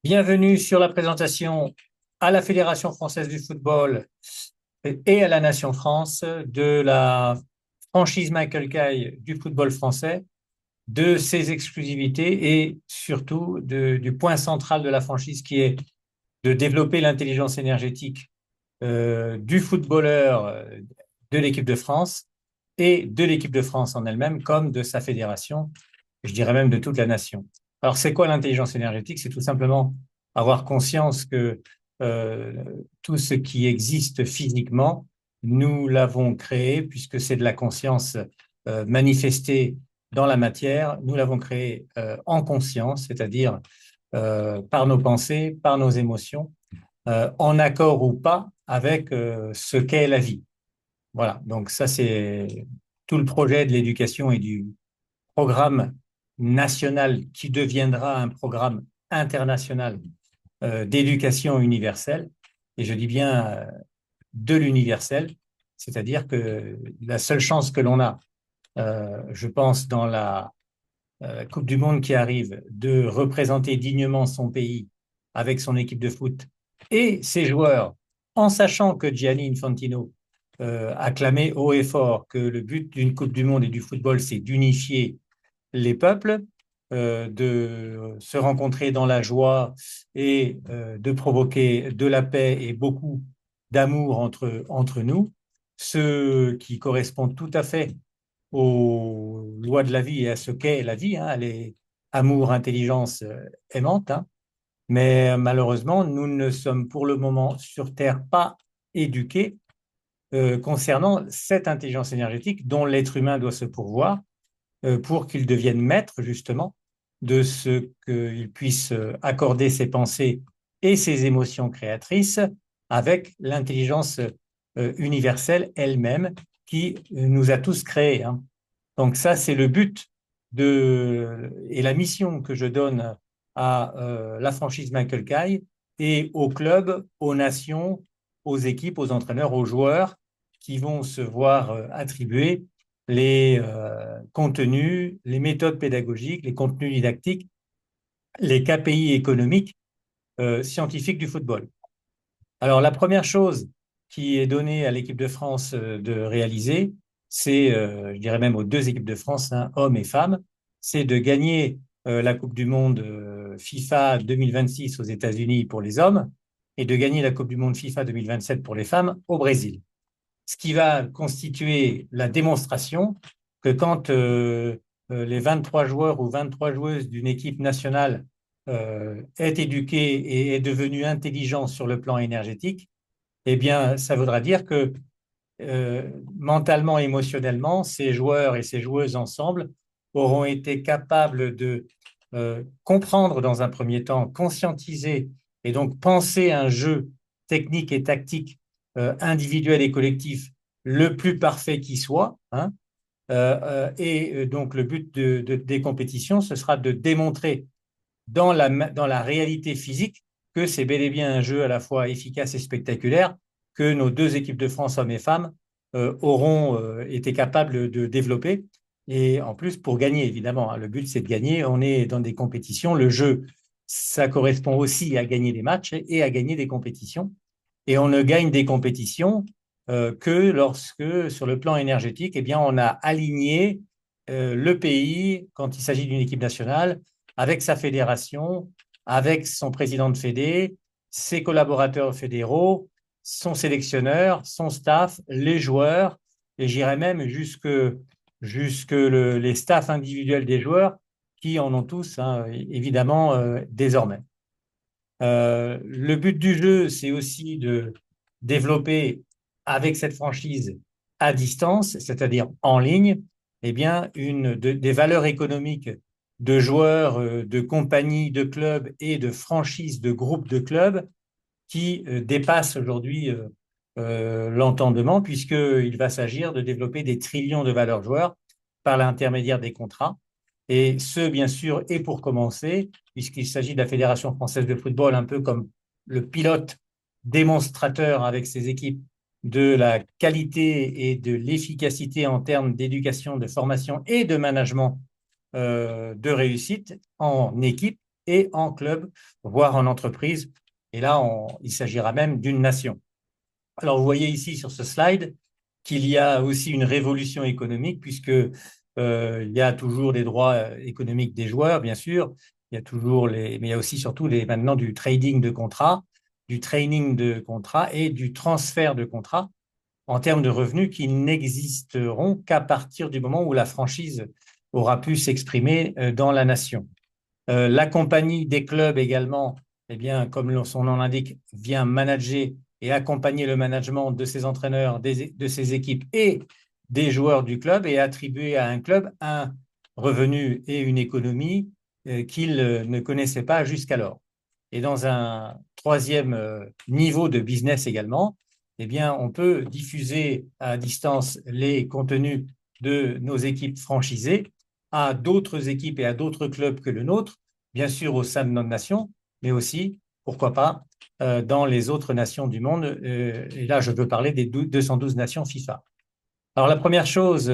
Bienvenue sur la présentation à la Fédération française du football et à la Nation France de la franchise Michael Caille du football français, de ses exclusivités et surtout du point central de la franchise qui est de développer l'intelligence énergétique du footballeur de l'équipe de France et de l'équipe de France en elle-même comme de sa fédération, je dirais même de toute la nation. Alors, c'est quoi l'intelligence énergétique? C'est tout simplement avoir conscience que euh, tout ce qui existe physiquement, nous l'avons créé puisque c'est de la conscience manifestée dans la matière. Nous l'avons créé en conscience, c'est-à-dire par nos pensées, par nos émotions, en accord ou pas avec ce qu'est la vie. Voilà, donc ça c'est tout le projet de l'éducation et du programme national qui deviendra un programme international d'éducation universelle. Et je dis bien de l'universel, c'est-à-dire que la seule chance que l'on a, je pense, dans la Coupe du Monde qui arrive, de représenter dignement son pays avec son équipe de foot et ses joueurs, en sachant que Gianni Infantino a clamé haut et fort que le but d'une Coupe du Monde et du football, c'est d'unifier les peuples, de se rencontrer dans la joie et de provoquer de la paix et beaucoup d'amour entre nous, ce qui correspond tout à fait aux lois de la vie et à ce qu'est la vie, hein, elle est amour, intelligence, aimante, hein. Mais malheureusement, nous ne sommes pour le moment sur Terre pas éduqués concernant cette intelligence énergétique dont l'être humain doit se pourvoir pour qu'il devienne maître justement de ce qu'il puisse accorder ses pensées et ses émotions créatrices avec l'intelligence universelle elle-même qui nous a tous créés, hein. Donc ça, c'est le but et la mission que je donne à la franchise Michael Caille et aux clubs, aux nations, aux équipes, aux entraîneurs, aux joueurs qui vont se voir attribuer les contenus, les méthodes pédagogiques, les contenus didactiques, les KPI économiques, scientifiques du football. Alors, la première chose qui est donnée à l'équipe de France de réaliser, c'est, je dirais même aux deux équipes de France, hein, hommes et femmes, c'est de gagner la Coupe du Monde FIFA 2026 aux États-Unis pour les hommes et de gagner la Coupe du Monde FIFA 2027 pour les femmes au Brésil. Ce qui va constituer la démonstration que quand les 23 joueurs ou 23 joueuses d'une équipe nationale est éduqué et est devenu intelligent sur le plan énergétique, eh bien, ça voudra dire que mentalement, émotionnellement, ces joueurs et ces joueuses ensemble auront été capables de comprendre dans un premier temps, conscientiser et donc penser un jeu technique et tactique individuel et collectif le plus parfait qui soit, hein. Donc, le but des compétitions, ce sera de démontrer dans la réalité physique que c'est bel et bien un jeu à la fois efficace et spectaculaire que nos deux équipes de France, hommes et femmes, auront été capables de développer. Et en plus, pour gagner, évidemment, hein, le but, c'est de gagner. On est dans des compétitions. Le jeu, ça correspond aussi à gagner des matchs et à gagner des compétitions. Et on ne gagne des compétitions que lorsque, sur le plan énergétique, eh bien, on a aligné le pays, quand il s'agit d'une équipe nationale, avec sa fédération, avec son président de fédé, ses collaborateurs fédéraux, son sélectionneur, son staff, les joueurs, et j'irais même jusque les staffs individuels des joueurs qui en ont tous, hein, évidemment, désormais. Le but du jeu, c'est aussi de développer avec cette franchise à distance, c'est-à-dire en ligne, eh bien, des valeurs économiques de joueurs, de compagnies, de clubs et de franchises, de groupes de clubs qui dépassent aujourd'hui l'entendement, puisqu'il va s'agir de développer des trillions de valeurs joueurs par l'intermédiaire des contrats. Et ce, bien sûr, et pour commencer, puisqu'il s'agit de la Fédération française de football, un peu comme le pilote démonstrateur avec ses équipes de la qualité et de l'efficacité en termes d'éducation, de formation et de management de réussite en équipe, et en club, voire en entreprise. Et là, il s'agira même d'une nation. Alors, vous voyez ici sur ce slide qu'il y a aussi une révolution économique, puisque il y a toujours des droits économiques des joueurs, bien sûr. Il y a toujours mais il y a aussi surtout maintenant du trading de contrats, du training de contrats et du transfert de contrats en termes de revenus qui n'existeront qu'à partir du moment où la franchise aura pu s'exprimer dans la nation. La compagnie des clubs également, eh bien, comme son nom l'indique, vient manager et accompagner le management de ses entraîneurs, de ses équipes et des joueurs du club et attribuer à un club un revenu et une économie qu'il ne connaissait pas jusqu'alors. Et dans un troisième niveau de business également, eh bien, on peut diffuser à distance les contenus de nos équipes franchisées à d'autres équipes et à d'autres clubs que le nôtre, bien sûr au sein de notre nation, mais aussi, pourquoi pas, dans les autres nations du monde. Et là, je veux parler des 212 nations FIFA. Alors, la première chose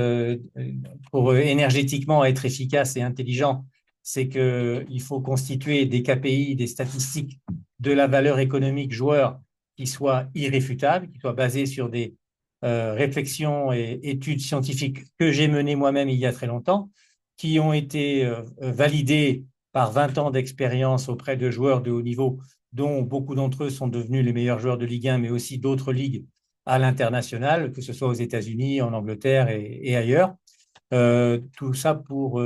pour énergétiquement être efficace et intelligent, c'est qu'il faut constituer des KPI, des statistiques de la valeur économique joueur qui soient irréfutables, qui soient basées sur des réflexions et études scientifiques que j'ai menées moi-même il y a très longtemps, qui ont été validées par 20 ans d'expérience auprès de joueurs de haut niveau, dont beaucoup d'entre eux sont devenus les meilleurs joueurs de Ligue 1, mais aussi d'autres ligues à l'international, que ce soit aux États-Unis, en Angleterre et ailleurs. Tout ça pour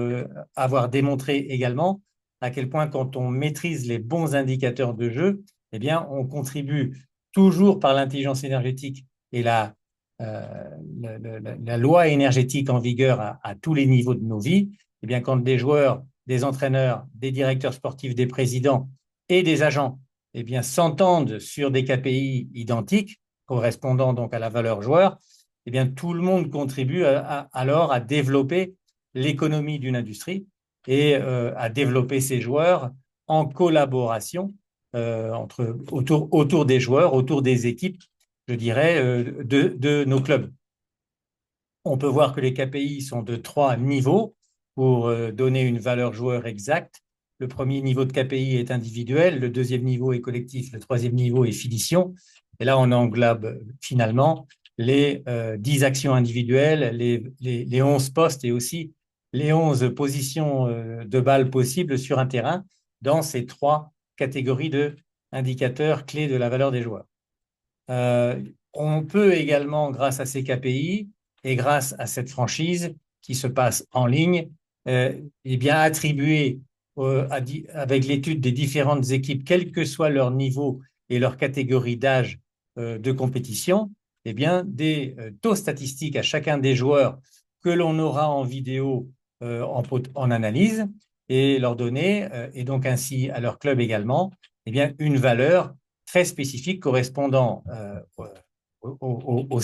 avoir démontré également à quel point quand on maîtrise les bons indicateurs de jeu, eh bien, on contribue toujours par l'intelligence énergétique et la loi énergétique en vigueur à tous les niveaux de nos vies. Eh bien, quand des joueurs, des entraîneurs, des directeurs sportifs, des présidents et des agents eh bien, s'entendent sur des KPI identiques, correspondant donc à la valeur joueur, eh bien, tout le monde contribue alors à développer l'économie d'une industrie et à développer ses joueurs en collaboration autour des joueurs, autour des équipes, je dirais, de nos clubs. On peut voir que les KPI sont de 3 niveaux pour donner une valeur joueur exacte. Le premier niveau de KPI est individuel, le deuxième niveau est collectif, le troisième niveau est finition. Et là, on englobe finalement les 10 actions individuelles, les 11 postes et aussi les 11 positions de balles possibles sur un terrain dans ces 3 catégories d'indicateurs clés de la valeur des joueurs. On peut également, grâce à ces KPI et grâce à cette franchise qui se passe en ligne, eh bien, attribuer avec l'étude des différentes équipes, quel que soit leur niveau et leur catégorie d'âge de compétition, eh bien, des taux statistiques à chacun des joueurs que l'on aura en vidéo en analyse et leur donner, et donc ainsi à leur club également, eh bien, une valeur très spécifique correspondant au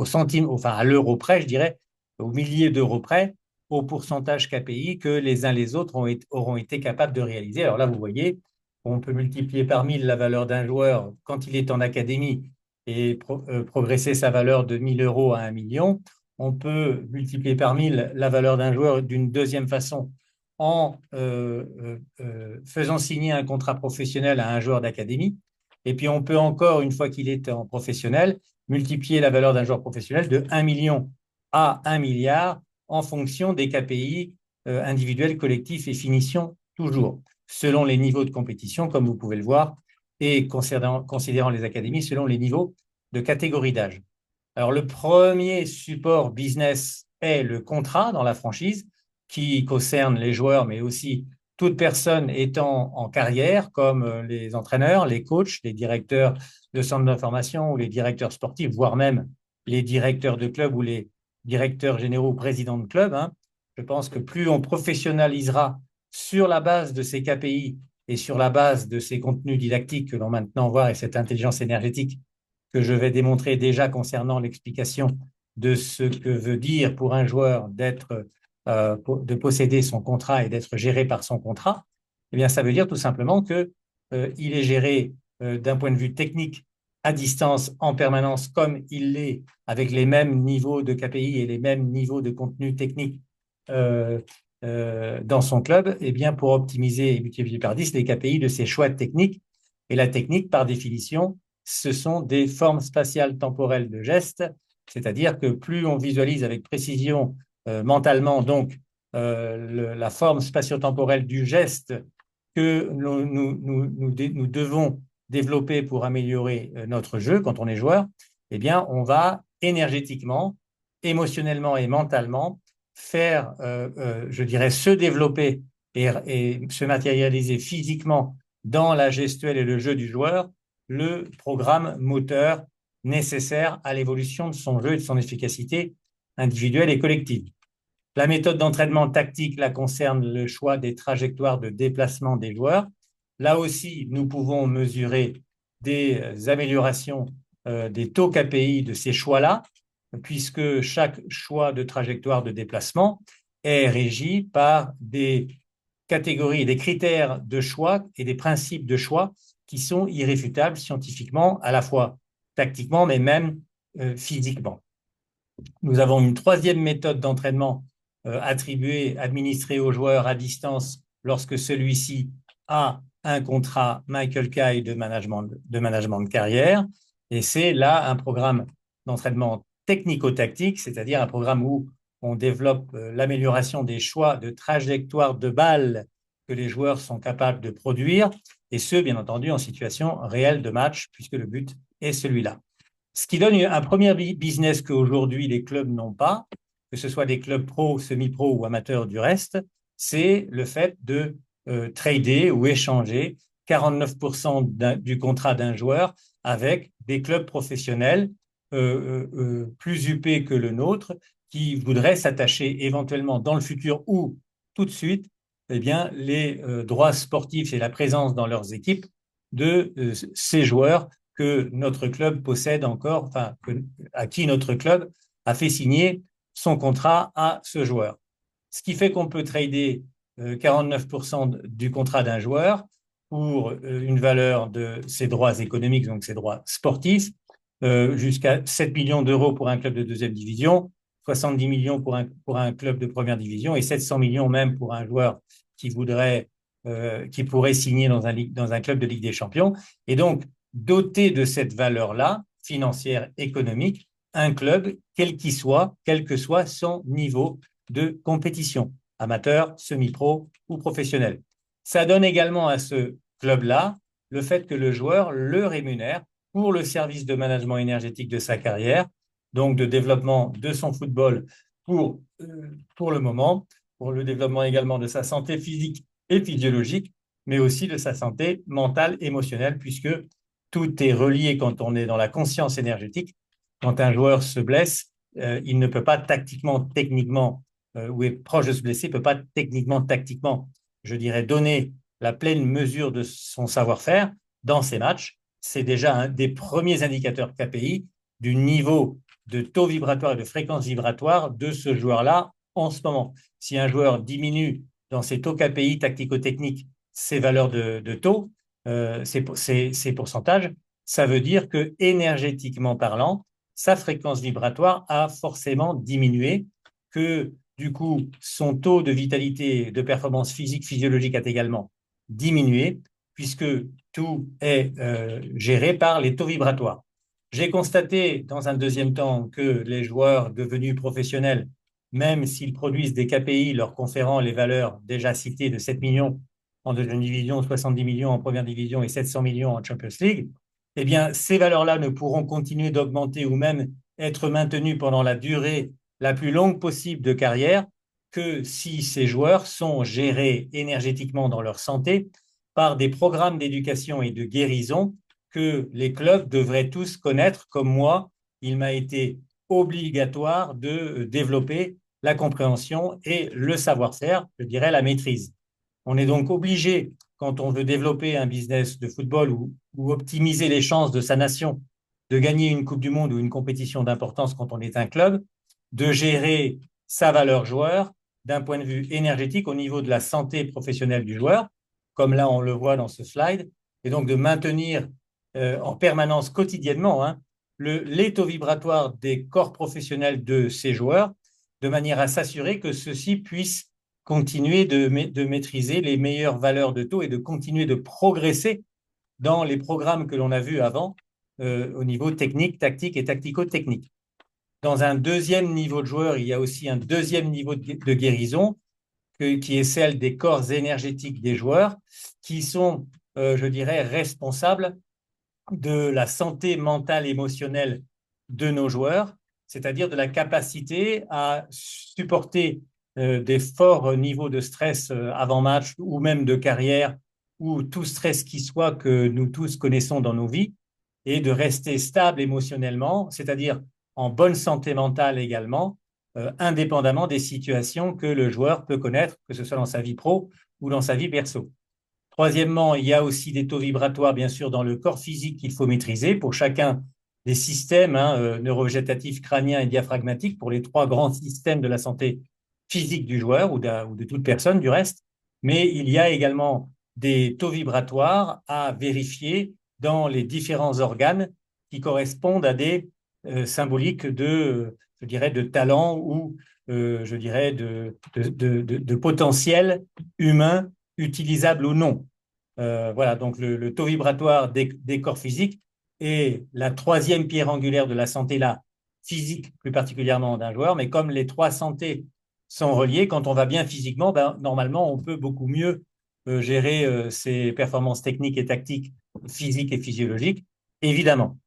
centime, enfin à l'euro près, je dirais, au millier d'euros près, au pourcentage KPI que les uns les autres auront été capables de réaliser. Alors là, vous voyez, on peut multiplier par 1000 la valeur d'un joueur quand il est en académie et progresser sa valeur de 1000 euros à 1 million. On peut multiplier par 1000 la valeur d'un joueur d'une deuxième façon en faisant signer un contrat professionnel à un joueur d'académie. Et puis, on peut encore, une fois qu'il est en professionnel, multiplier la valeur d'un joueur professionnel de 1 million à 1 milliard en fonction des KPI individuels, collectifs et finition, toujours, selon les niveaux de compétition, comme vous pouvez le voir, et considérant les académies selon les niveaux de catégorie d'âge. Alors, le premier support business est le contrat dans la franchise, qui concerne les joueurs, mais aussi toute personne étant en carrière, comme les entraîneurs, les coachs, les directeurs de centres d'information ou les directeurs sportifs, voire même les directeurs de club ou les directeurs généraux ou présidents de club. Hein. Je pense que plus on professionnalisera sur la base de ces KPI et sur la base de ces contenus didactiques que l'on maintenant voit et cette intelligence énergétique que je vais démontrer déjà concernant l'explication de ce que veut dire pour un joueur de posséder son contrat et d'être géré par son contrat, eh bien, ça veut dire tout simplement qu'il est géré d'un point de vue technique à distance en permanence comme il l'est avec les mêmes niveaux de KPI et les mêmes niveaux de contenu technique dans son club, eh bien, pour optimiser et multiplier par 10 les KPI de ses choix techniques. Et la technique, par définition, ce sont des formes spatiales temporelles de gestes, c'est-à-dire que plus on visualise avec précision mentalement donc la forme spatio-temporelle du geste que nous devons développer pour améliorer notre jeu quand on est joueur, eh bien, on va énergétiquement, émotionnellement et mentalement faire, je dirais, se développer et se matérialiser physiquement dans la gestuelle et le jeu du joueur, le programme moteur nécessaire à l'évolution de son jeu et de son efficacité individuelle et collective. La méthode d'entraînement tactique là, concerne le choix des trajectoires de déplacement des joueurs. Là aussi, nous pouvons mesurer des améliorations des taux KPI de ces choix-là, puisque chaque choix de trajectoire de déplacement est régi par des catégories, des critères de choix et des principes de choix qui sont irréfutables scientifiquement, à la fois tactiquement, mais même physiquement. Nous avons une troisième méthode d'entraînement attribuée, administrée aux joueurs à distance lorsque celui-ci a un contrat Michael Kay de management de carrière. Et c'est là un programme d'entraînement technico-tactique, c'est-à-dire un programme où on développe l'amélioration des choix de trajectoire de balle que les joueurs sont capables de produire, et ce, bien entendu, en situation réelle de match, puisque le but est celui-là. Ce qui donne un premier business qu'aujourd'hui les clubs n'ont pas, que ce soit des clubs pro, semi-pro ou amateurs du reste, c'est le fait de trader ou échanger 49% du contrat d'un joueur avec des clubs professionnels plus huppés que le nôtre qui voudraient s'attacher éventuellement dans le futur ou tout de suite eh bien, les droits sportifs et la présence dans leurs équipes de ces joueurs que notre club possède encore, enfin, à qui notre club a fait signer son contrat à ce joueur. Ce qui fait qu'on peut trader 49% du contrat d'un joueur pour une valeur de ses droits économiques, donc ses droits sportifs, jusqu'à 7 millions d'euros pour un club de deuxième division, 70 millions pour un club de première division et 700 millions même pour un joueur qui voudrait, qui pourrait signer dans un club de Ligue des Champions. Et donc, doté de cette valeur-là, financière, économique, un club, quel qu'il soit, quel que soit son niveau de compétition, amateur, semi-pro ou professionnel. Ça donne également à ce club-là le fait que le joueur le rémunère pour le service de management énergétique de sa carrière, donc de développement de son football pour le moment, pour le développement également de sa santé physique et physiologique, mais aussi de sa santé mentale, émotionnelle, puisque tout est relié quand on est dans la conscience énergétique. Quand un joueur se blesse, il ne peut pas tactiquement, techniquement, ou est proche de se blesser, ne peut pas techniquement, tactiquement, je dirais, donner la pleine mesure de son savoir-faire dans ses matchs. C'est déjà un des premiers indicateurs KPI du niveau de taux vibratoire et de fréquence vibratoire de ce joueur-là en ce moment. Si un joueur diminue dans ses taux KPI tactico-techniques ses valeurs de taux, ces pourcentages, ça veut dire que énergétiquement parlant, sa fréquence vibratoire a forcément diminué, que du coup, son taux de vitalité, de performance physique, physiologique a également diminué, puisque tout est géré par les taux vibratoires. J'ai constaté dans un deuxième temps que les joueurs devenus professionnels, même s'ils produisent des KPI leur conférant les valeurs déjà citées de 7 millions en deuxième division, 70 millions en première division et 700 millions en Champions League, eh bien, ces valeurs-là ne pourront continuer d'augmenter ou même être maintenues pendant la durée la plus longue possible de carrière que si ces joueurs sont gérés énergétiquement dans leur santé par des programmes d'éducation et de guérison que les clubs devraient tous connaître. Comme moi, il m'a été obligatoire de développer la compréhension et le savoir-faire, je dirais la maîtrise. On est donc obligé, quand on veut développer un business de football ou optimiser les chances de sa nation de gagner une Coupe du Monde ou une compétition d'importance quand on est un club, de gérer sa valeur joueur d'un point de vue énergétique au niveau de la santé professionnelle du joueur, comme là on le voit dans ce slide, et donc de maintenir en permanence, quotidiennement, les taux vibratoires des corps professionnels de ces joueurs, de manière à s'assurer que ceux-ci puissent continuer de maîtriser les meilleures valeurs de taux et de continuer de progresser dans les programmes que l'on a vus avant au niveau technique, tactique et tactico-technique. Dans un deuxième niveau de joueur, il y a aussi un deuxième niveau de guérison qui est celle des corps énergétiques des joueurs qui sont, je dirais, responsables de la santé mentale et émotionnelle de nos joueurs, c'est-à-dire de la capacité à supporter des forts niveaux de stress avant match ou même de carrière ou tout stress qui soit que nous tous connaissons dans nos vies et de rester stable émotionnellement, c'est-à-dire en bonne santé mentale également, indépendamment des situations que le joueur peut connaître, que ce soit dans sa vie pro ou dans sa vie perso. Troisièmement, il y a aussi des taux vibratoires, bien sûr, dans le corps physique qu'il faut maîtriser pour chacun des systèmes neurovégétatifs, crâniens et diaphragmatiques, pour les trois grands systèmes de la santé physique du joueur ou de toute personne du reste. Mais il y a également des taux vibratoires à vérifier dans les différents organes qui correspondent à des symboliques je dirais, de talent ou, je dirais, de potentiel humain utilisable ou non. Voilà, donc le taux vibratoire des corps physiques est la troisième pierre angulaire de la santé, là, physique plus particulièrement d'un joueur, mais comme les trois santé sont reliées, quand on va bien physiquement, ben, normalement, on peut beaucoup mieux gérer ses performances techniques et tactiques, physiques et physiologiques, évidemment.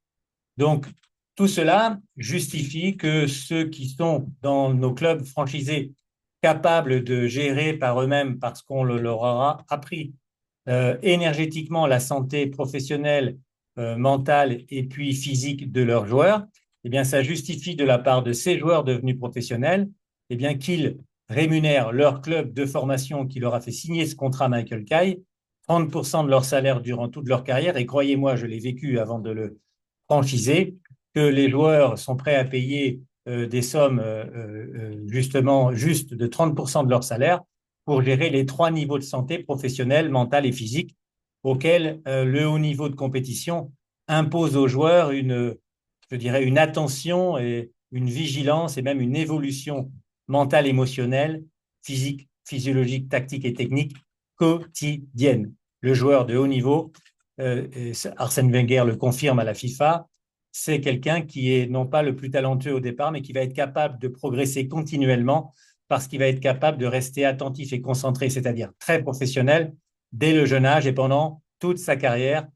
Donc, tout cela justifie que ceux qui sont dans nos clubs franchisés capables de gérer par eux-mêmes, parce qu'on leur aura appris énergétiquement la santé professionnelle, mentale et puis physique de leurs joueurs, eh bien, ça justifie de la part de ces joueurs devenus professionnels, eh bien, qu'ils rémunèrent leur club de formation qui leur a fait signer ce contrat Michael Kay, 30% de leur salaire durant toute leur carrière. Et croyez-moi, je l'ai vécu avant de le franchiser, que les joueurs sont prêts à payer des sommes justement juste de 30% de leur salaire pour gérer les trois niveaux de santé professionnelle, mentale et physique auxquels le haut niveau de compétition impose aux joueurs je dirais, une attention et une vigilance et même une évolution mentale, émotionnelle, physique, physiologique, tactique et technique quotidienne. Le joueur de haut niveau, Arsène Wenger le confirme à la FIFA, c'est quelqu'un qui est non pas le plus talentueux au départ, mais qui va être capable de progresser continuellement parce qu'il va être capable de rester attentif et concentré, c'est-à-dire très professionnel, dès le jeune âge et pendant toute sa carrière,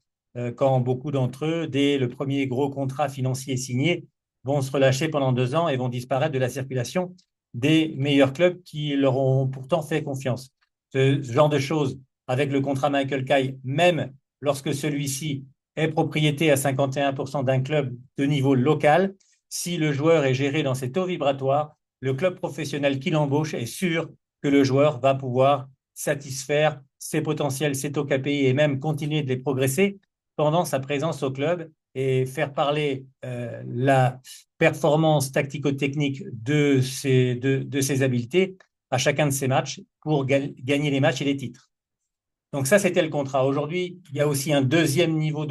quand beaucoup d'entre eux, dès le premier gros contrat financier signé, vont se relâcher pendant 2 ans et vont disparaître de la circulation des meilleurs clubs qui leur ont pourtant fait confiance. Ce genre de choses, avec le contrat Michael Kay, même lorsque celui-ci est propriété à 51% d'un club de niveau local, si le joueur est géré dans ses taux vibratoires, le club professionnel qui l'embauche est sûr que le joueur va pouvoir satisfaire ses potentiels, ses taux KPI et même continuer de les progresser pendant sa présence au club et faire parler la performance tactico-technique de ses habiletés à chacun de ses matchs pour gagner les matchs et les titres. Donc ça, c'était le contrat. Aujourd'hui, il y a aussi un deuxième niveau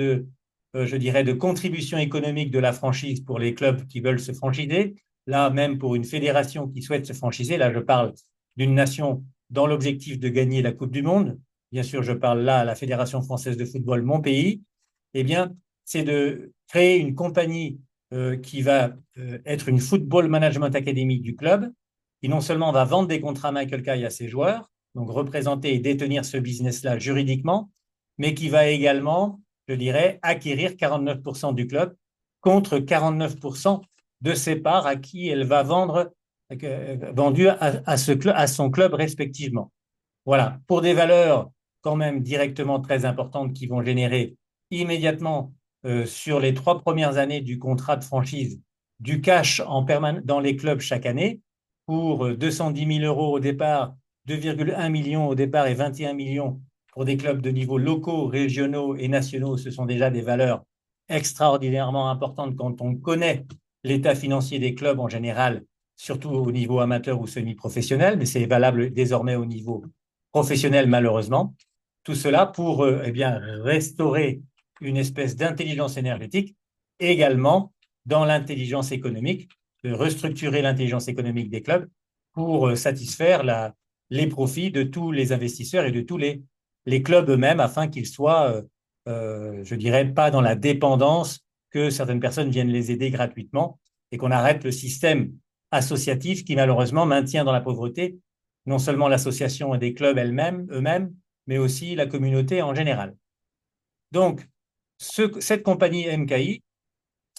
je dirais, de contribution économique de la franchise pour les clubs qui veulent se franchiser. Là, même pour une fédération qui souhaite se franchiser, là, je parle d'une nation dans l'objectif de gagner la Coupe du Monde. Bien sûr, je parle là à la Fédération française de football, mon pays. Eh bien, c'est de créer une compagnie qui va être une Football Management Academy du club, qui non seulement va vendre des contrats Michael Kay à ses joueurs, donc représenter et détenir ce business-là juridiquement, mais qui va également, je dirais, acquérir 49% du club contre 49% de ses parts à qui elle va vendre, vendues à son club respectivement. Voilà, pour des valeurs quand même directement très importantes qui vont générer immédiatement sur les 3 premières années du contrat de franchise du cash dans les clubs chaque année pour 210 000 euros au départ, 2,1 millions au départ et 21 millions pour des clubs de niveau locaux, régionaux et nationaux. Ce sont déjà des valeurs extraordinairement importantes quand on connaît l'état financier des clubs en général, surtout au niveau amateur ou semi-professionnel, mais c'est valable désormais au niveau professionnel malheureusement. Tout cela pour eh bien, restaurer une espèce d'intelligence énergétique, et également dans l'intelligence économique, de restructurer l'intelligence économique des clubs pour satisfaire les profits de tous les investisseurs et de tous les clubs eux-mêmes afin qu'ils soient, je dirais, pas dans la dépendance que certaines personnes viennent les aider gratuitement et qu'on arrête le système associatif qui malheureusement maintient dans la pauvreté non seulement l'association et des clubs eux-mêmes, mais aussi la communauté en général. Donc, cette compagnie MKI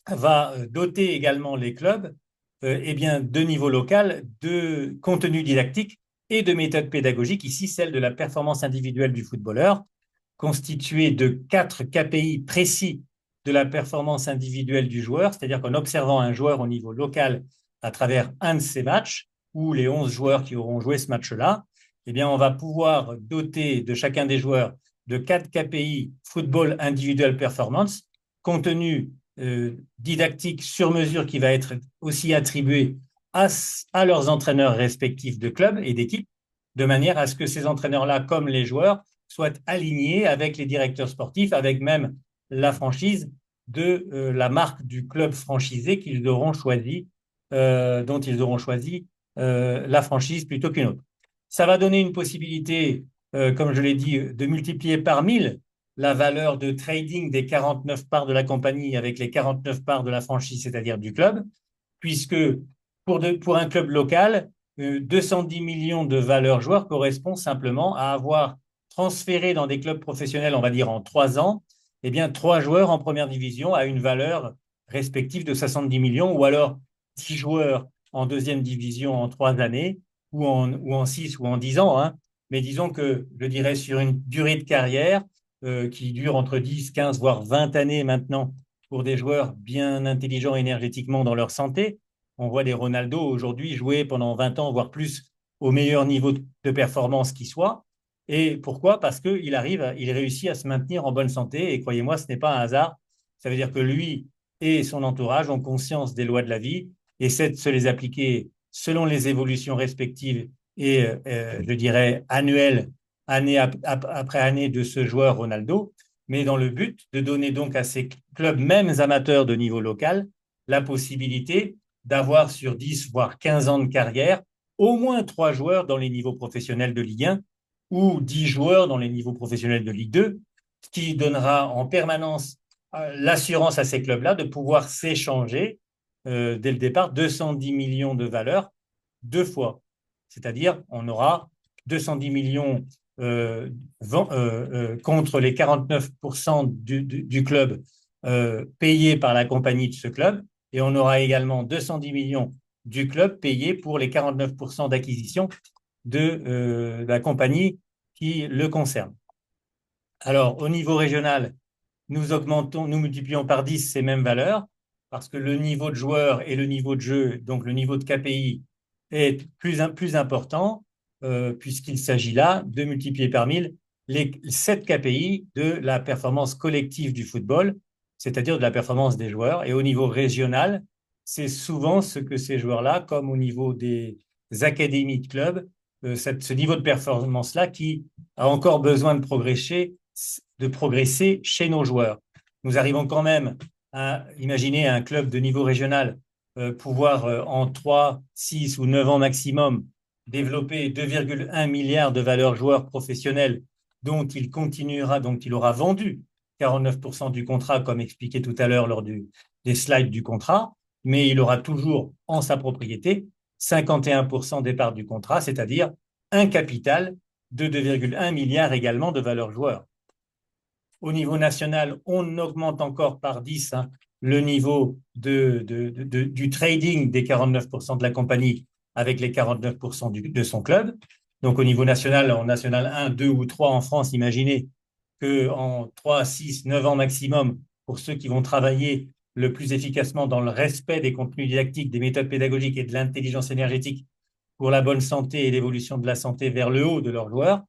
va doter également les clubs eh bien, de niveau local de contenu didactique et de méthodes pédagogiques, ici celle de la performance individuelle du footballeur, constituée de 4 KPI précis de la performance individuelle du joueur, c'est-à-dire qu'en observant un joueur au niveau local à travers un de ces matchs, ou les 11 joueurs qui auront joué ce match-là, eh bien, on va pouvoir doter de chacun des joueurs de 4 KPI football individuel performance, contenu didactique sur mesure qui va être aussi attribué à leurs entraîneurs respectifs de club et d'équipe, de manière à ce que ces entraîneurs-là, comme les joueurs, soient alignés avec les directeurs sportifs, avec même la franchise de la marque du club franchisé qu'ils auront choisi, dont ils auront choisi la franchise plutôt qu'une autre. Ça va donner une possibilité, comme je l'ai dit, de multiplier par 1000 la valeur de trading des 49 parts de la compagnie avec les 49 parts de la franchise, c'est-à-dire du club, puisque pour un club local, 210 millions de valeur joueurs correspond simplement à avoir transféré dans des clubs professionnels, on va dire en 3 ans, eh bien, 3 joueurs en première division à une valeur respective de 70 millions, ou alors 10 joueurs en deuxième division en 3 années, ou en 6 ou en 10 ans. Hein. Mais disons que, je dirais, sur une durée de carrière qui dure entre 10, 15, voire 20 années maintenant pour des joueurs bien intelligents énergétiquement dans leur santé. On voit des Ronaldo aujourd'hui jouer pendant 20 ans, voire plus, au meilleur niveau de performance qui soit. Et pourquoi? Parce qu'il il réussit à se maintenir en bonne santé. Et croyez-moi, ce n'est pas un hasard. Ça veut dire que lui et son entourage ont conscience des lois de la vie, essaient de se les appliquer selon les évolutions respectives et, je dirais, annuelles, année après année de ce joueur Ronaldo, mais dans le but de donner donc à ces clubs, même amateurs de niveau local, la possibilité d'avoir sur 10 voire 15 ans de carrière au moins 3 joueurs dans les niveaux professionnels de Ligue 1 ou 10 joueurs dans les niveaux professionnels de Ligue 2, ce qui donnera en permanence l'assurance à ces clubs-là de pouvoir s'échanger dès le départ 210 millions de valeur 2 fois. C'est-à-dire, on aura 210 millions contre les 49% du club payés par la compagnie de ce club, et on aura également 210 millions du club payés pour les 49% d'acquisition de la compagnie qui le concerne. Alors, au niveau régional, nous multiplions par 10 ces mêmes valeurs, parce que le niveau de joueur et le niveau de jeu, donc le niveau de KPI, est plus important, puisqu'il s'agit là de multiplier par 1000 les 7 KPI de la performance collective du football, c'est-à-dire de la performance des joueurs. Et au niveau régional, c'est souvent ce que ces joueurs-là, comme au niveau des académies de clubs, ce niveau de performance-là qui a encore besoin de progresser chez nos joueurs. Nous arrivons quand même à imaginer un club de niveau régional pouvoir en 3, 6 ou 9 ans maximum développer 2,1 milliards de valeur joueurs professionnels dont il aura vendu 49% du contrat, comme expliqué tout à l'heure lors des slides du contrat, mais il aura toujours en sa propriété 51% des parts du contrat, c'est-à-dire un capital de 2,1 milliards également de valeur joueur. Au niveau national, on augmente encore par 10 le niveau du trading des 49% de la compagnie avec les 49% de son club. Donc au niveau national, en national 1, 2 ou 3 en France, imaginez qu'en 3, 6, 9 ans maximum, pour ceux qui vont travailler le plus efficacement dans le respect des contenus didactiques, des méthodes pédagogiques et de l'intelligence énergétique pour la bonne santé et l'évolution de la santé vers le haut de leurs joueurs,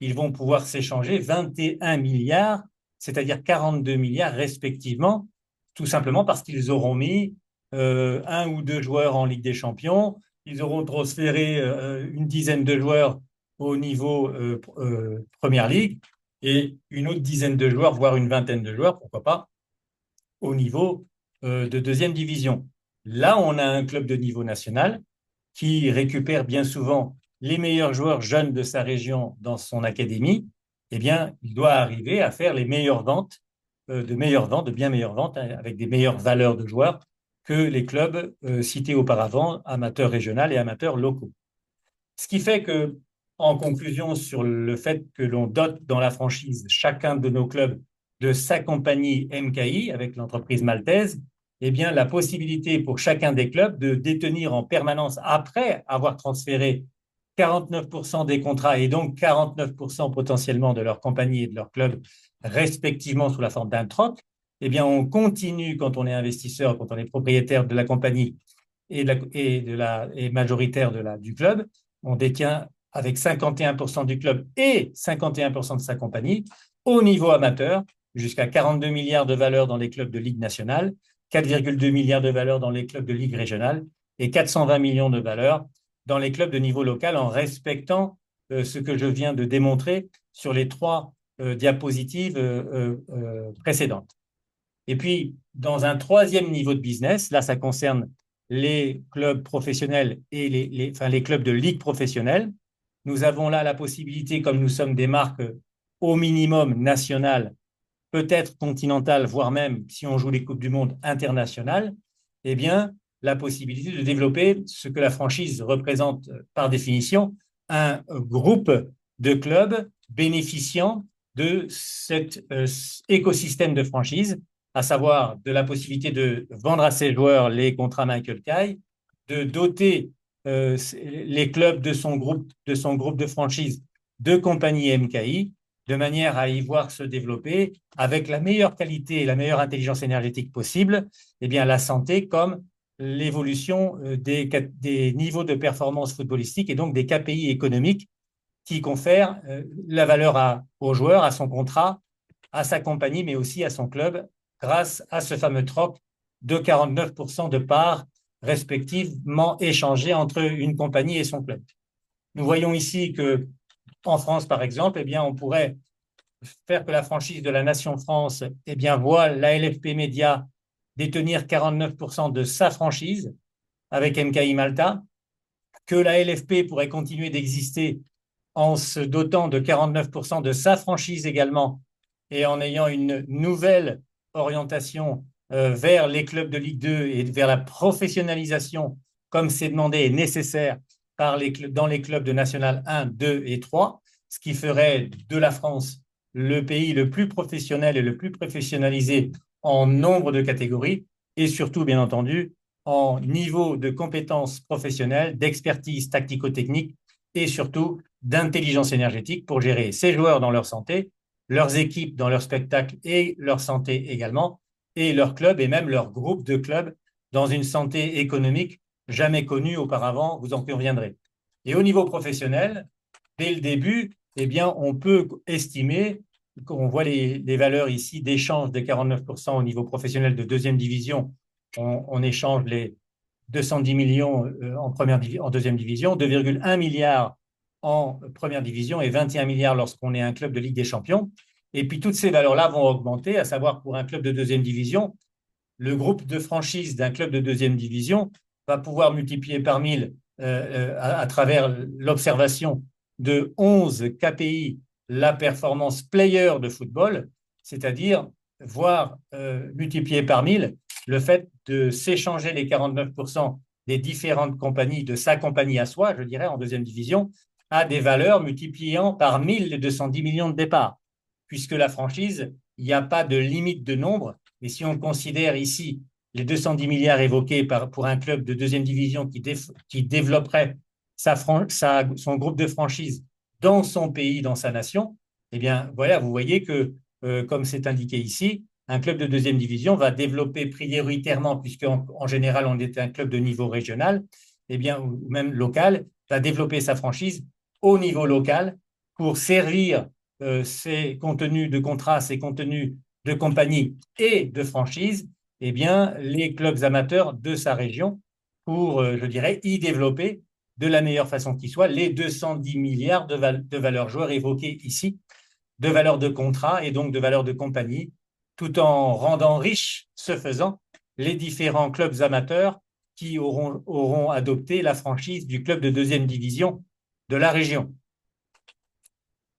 ils vont pouvoir s'échanger 21 milliards, c'est-à-dire 42 milliards respectivement, tout simplement parce qu'ils auront mis un ou deux joueurs en Ligue des Champions, ils auront transféré une dizaine de joueurs au niveau Première Ligue et une autre dizaine de joueurs, voire une vingtaine de joueurs, pourquoi pas, au niveau de deuxième division. Là, on a un club de niveau national qui récupère bien souvent les meilleurs joueurs jeunes de sa région dans son académie, eh bien, il doit arriver à faire les meilleures ventes, de bien meilleures ventes, hein, avec des meilleures valeurs de joueurs que les clubs cités auparavant, amateurs régionaux et amateurs locaux. Ce qui fait que, en conclusion sur le fait que l'on dote dans la franchise chacun de nos clubs de sa compagnie MKI avec l'entreprise maltaise, eh bien, la possibilité pour chacun des clubs de détenir en permanence, après avoir transféré 49% des contrats et donc 49% potentiellement de leur compagnie et de leur club, respectivement sous la forme d'un troc, eh bien, on continue, quand on est investisseur, quand on est propriétaire de la compagnie et majoritaire du club, on détient avec 51% du club et 51% de sa compagnie au niveau amateur, jusqu'à 42 milliards de valeur dans les clubs de Ligue nationale, 4,2 milliards de valeur dans les clubs de Ligue régionale et 420 millions de valeur dans les clubs de niveau local en respectant ce que je viens de démontrer sur les trois diapositives précédentes. Et puis, dans un troisième niveau de business, là, ça concerne les clubs professionnels et les clubs de ligue professionnelle. Nous avons là la possibilité, comme nous sommes des marques au minimum nationales, peut-être continentales, voire même, si on joue les Coupes du Monde, internationales, eh bien, la possibilité de développer ce que la franchise représente par définition, un groupe de clubs bénéficiant de cet écosystème de franchise, à savoir de la possibilité de vendre à ses joueurs les contrats Michael Kay, de doter les clubs de son groupe de franchise de compagnie MKI, de manière à y voir se développer avec la meilleure qualité et la meilleure intelligence énergétique possible, eh bien, la santé comme l'évolution des niveaux de performance footballistique et donc des KPI économiques qui confèrent la valeur aux joueurs, à son contrat, à sa compagnie, mais aussi à son club, grâce à ce fameux troc de 49% de parts respectivement échangées entre une compagnie et son club. Nous voyons ici que en France, par exemple, eh bien, on pourrait faire que la franchise de la Nation France eh bien, voit la LFP Média détenir 49% de sa franchise avec MKI Malta, que la LFP pourrait continuer d'exister en se dotant de 49% de sa franchise également et en ayant une nouvelle orientation vers les clubs de Ligue 2 et vers la professionnalisation, comme c'est demandé et nécessaire dans les clubs de National 1, 2 et 3, ce qui ferait de la France le pays le plus professionnel et le plus professionnalisé en nombre de catégories et surtout, bien entendu, en niveau de compétences professionnelles, d'expertise tactico-technique et surtout d'intelligence énergétique pour gérer ses joueurs dans leur santé, leurs équipes dans leur spectacle et leur santé également, et leur club et même leur groupe de clubs dans une santé économique jamais connue auparavant, vous en conviendrez. Et au niveau professionnel, dès le début, eh bien, on peut estimer, on voit les valeurs ici d'échange de 49% au niveau professionnel de deuxième division, on échange les 210 millions en deuxième division, 2,1 milliards en première division et 21 milliards lorsqu'on est un club de Ligue des Champions. Et puis toutes ces valeurs-là vont augmenter, à savoir pour un club de deuxième division, le groupe de franchise d'un club de deuxième division va pouvoir multiplier par 1000 à travers l'observation de 11 KPI la performance player de football, c'est-à-dire voir multiplier par 1000 le fait de s'échanger les 49% des différentes compagnies, de sa compagnie à soi, je dirais, en deuxième division, à des valeurs multipliant par 1000 les 210 millions de départ. Puisque la franchise, il n'y a pas de limite de nombre. Et si on considère ici les 210 milliards évoqués pour un club de deuxième division qui développerait son groupe de franchise dans son pays, dans sa nation, eh bien, voilà, vous voyez que, comme c'est indiqué ici, un club de deuxième division va développer prioritairement, puisqu'en général, on est un club de niveau régional, eh bien, ou même local, va développer sa franchise au niveau local pour servir ces contenus de contrat, ces contenus de compagnie et de franchise, eh bien, les clubs amateurs de sa région pour, je dirais, y développer de la meilleure façon qui soit les 210 milliards de valeurs joueurs évoqués ici, de valeurs de contrat et donc de valeurs de compagnie, tout en rendant riches, ce faisant, les différents clubs amateurs qui auront adopté la franchise du club de deuxième division de la région.